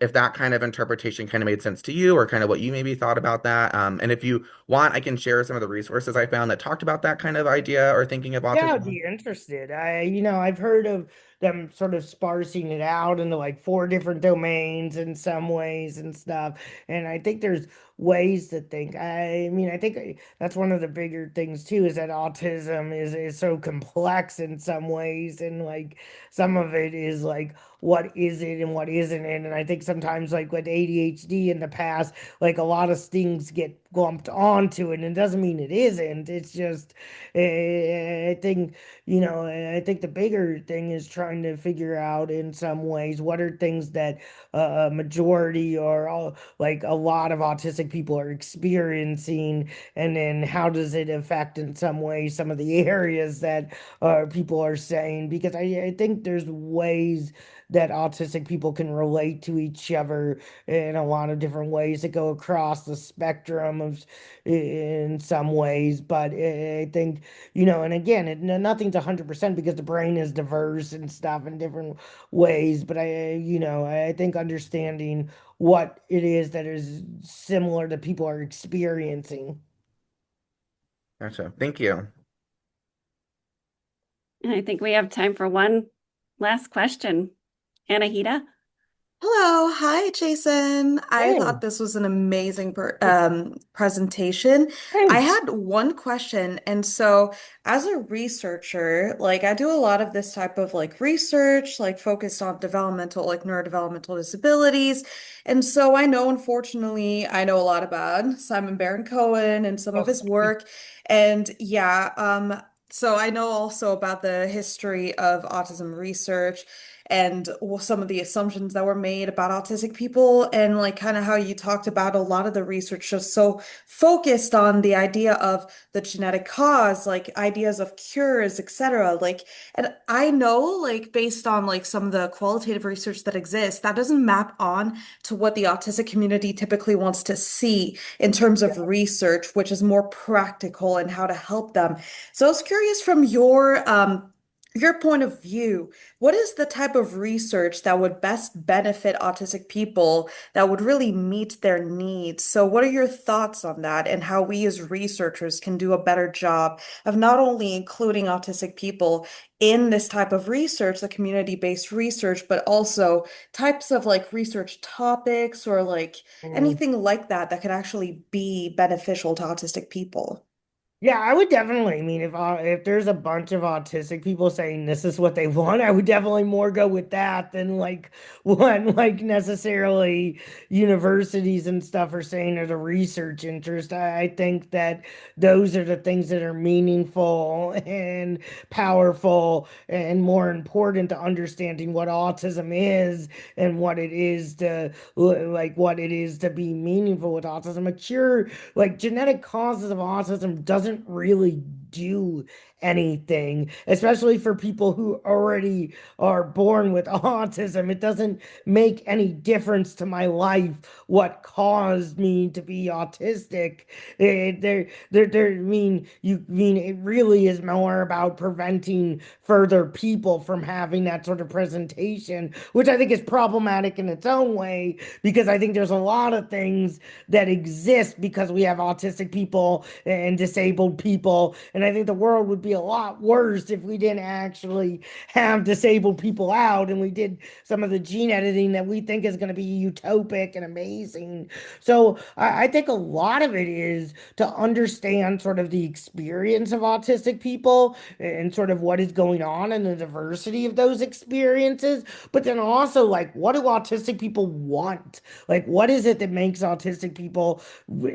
that kind of interpretation kind of made sense to you or kind of what you maybe thought about that. And if you want, I can share some of the resources I found that talked about that kind of idea or thinking of Yeah, I'd autism. be interested. I've heard of them sort of sparsing it out into like four different domains in some ways and stuff. And I think there's ways to think. I think that's one of the bigger things too, is that autism is so complex in some ways, and like some of it is like what is it and what isn't it. And I think sometimes like with ADHD in the past, like a lot of things get lumped onto it, and it doesn't mean it isn't. It's just I think, I think the bigger thing is trying to figure out in some ways what are things that a majority or all, like a lot of autistic people are experiencing, and then how does it affect in some way some of the areas that people are saying, because I think there's ways that autistic people can relate to each other in a lot of different ways that go across the spectrum of in some ways. But I think, and again, nothing's 100% because the brain is diverse and stuff in different ways. But I think understanding what it is that is similar that people are experiencing. Gotcha. Thank you. And I think we have time for one last question. Anahita? Hello, hi Jason. I Hey, thought this was an amazing presentation. I thanks. had one question, and so as a researcher, like I do a lot of this type of like research, like focused on developmental, like neurodevelopmental disabilities. And so I know, unfortunately, I know a lot about Simon Baron-Cohen and some of Oh, his work. And yeah, so I know also about the history of autism research and some of the assumptions that were made about autistic people, and like kind of how you talked about a lot of the research just so focused on the idea of the genetic cause, like ideas of cures, etc. Like, and I know like based on like some of the qualitative research that exists, that doesn't map on to what the autistic community typically wants to see in terms of research, which is more practical and how to help them. So I was curious from your your point of view, what is the type of research that would best benefit autistic people that would really meet their needs? So, what are your thoughts on that and how we as researchers can do a better job of not only including autistic people in this type of research, the community-based research, but also types of like research topics or like anything like that that could actually be beneficial to autistic people? Yeah, I would definitely. I mean, if there's a bunch of autistic people saying this is what they want, I would definitely more go with that than like what like necessarily universities and stuff are saying are the research interest. I think that those are the things that are meaningful and powerful and more important to understanding what autism is and what it is to like what it is to be meaningful with autism. A cure like genetic causes of autism doesn't really do anything, especially for people who already are born with autism. It doesn't make any difference to my life what caused me to be autistic. I mean, you mean it really is more about preventing further people from having that sort of presentation, which I think is problematic in its own way, because I think there's a lot of things that exist because we have autistic people and disabled people. And I think the world would be a lot worse if we didn't actually have disabled people out and we did some of the gene editing that we think is going to be utopic and amazing. So I think a lot of it is to understand sort of the experience of autistic people and sort of what is going on and the diversity of those experiences. But then also, like, what do autistic people want? Like, what is it that makes autistic people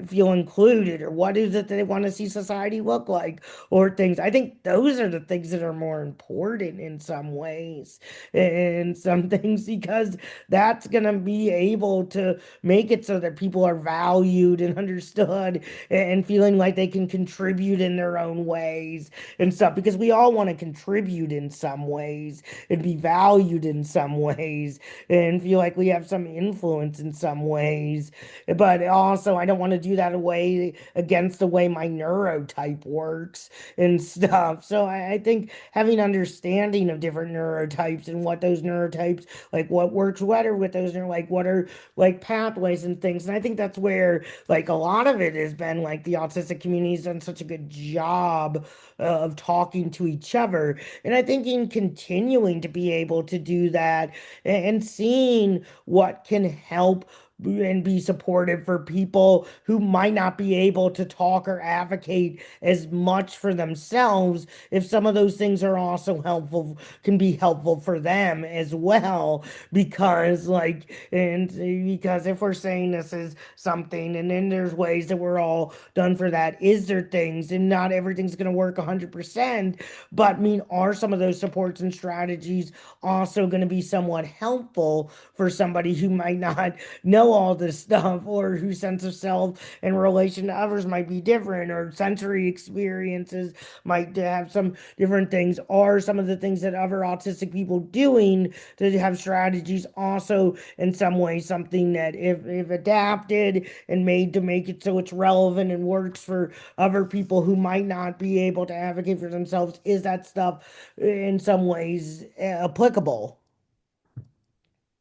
feel included, or what is it that they want to see society look like, or things? I think those are the things that are more important in some ways, and some things, because that's going to be able to make it so that people are valued and understood and feeling like they can contribute in their own ways and stuff, because we all want to contribute in some ways and be valued in some ways and feel like we have some influence in some ways. But also, I don't want to do that away against the way my neurotype works and stuff. So I think having understanding of different neurotypes and what those neurotypes, like what works better with those, and like what are like pathways and things. And I think that's where like a lot of it has been like the autistic community has done such a good job of talking to each other. And I think in continuing to be able to do that and seeing what can help and be supportive for people who might not be able to talk or advocate as much for themselves, if some of those things are also helpful, can be helpful for them as well. Because like, and because if we're saying this is something, and then there's ways that we're all done for that, is there things, and not everything's going to work 100%, but I mean, are some of those supports and strategies also going to be somewhat helpful for somebody who might not know all this stuff, or whose sense of self and relation to others might be different, or sensory experiences might have some different things? Are some of the things that other autistic people doing to have strategies also in some way something that if adapted and made to make it so it's relevant and works for other people who might not be able to advocate for themselves, is that stuff in some ways applicable?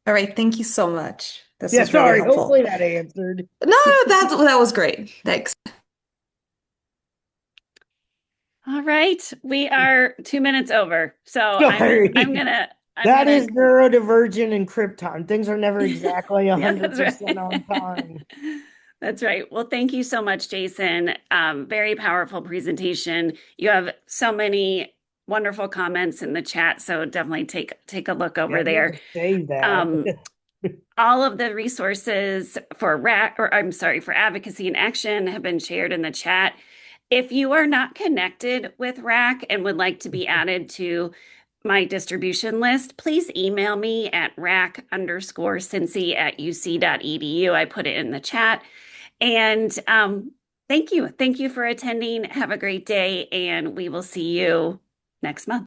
All right, thank you so much. This Yeah, was really sorry. helpful. Hopefully that answered. No, no, that was great. Thanks. All right, we are 2 minutes over. So I'm Sorry. gonna I'm That gonna is neurodivergent and krypton. Things are never exactly yeah, that's 100% right. on time. That's right. Well, thank you so much, Jason. Very powerful presentation. You have so many wonderful comments in the chat, so definitely take a look Yeah, over I'm going there. to save that. Um, all of the resources for I'm sorry, for advocacy and action have been shared in the chat. If you are not connected with RAC and would like to be added to my distribution list, please email me at rac_cincy@uc.edu. I put it in the chat. And thank you. Thank you for attending. Have a great day, and we will see you next month.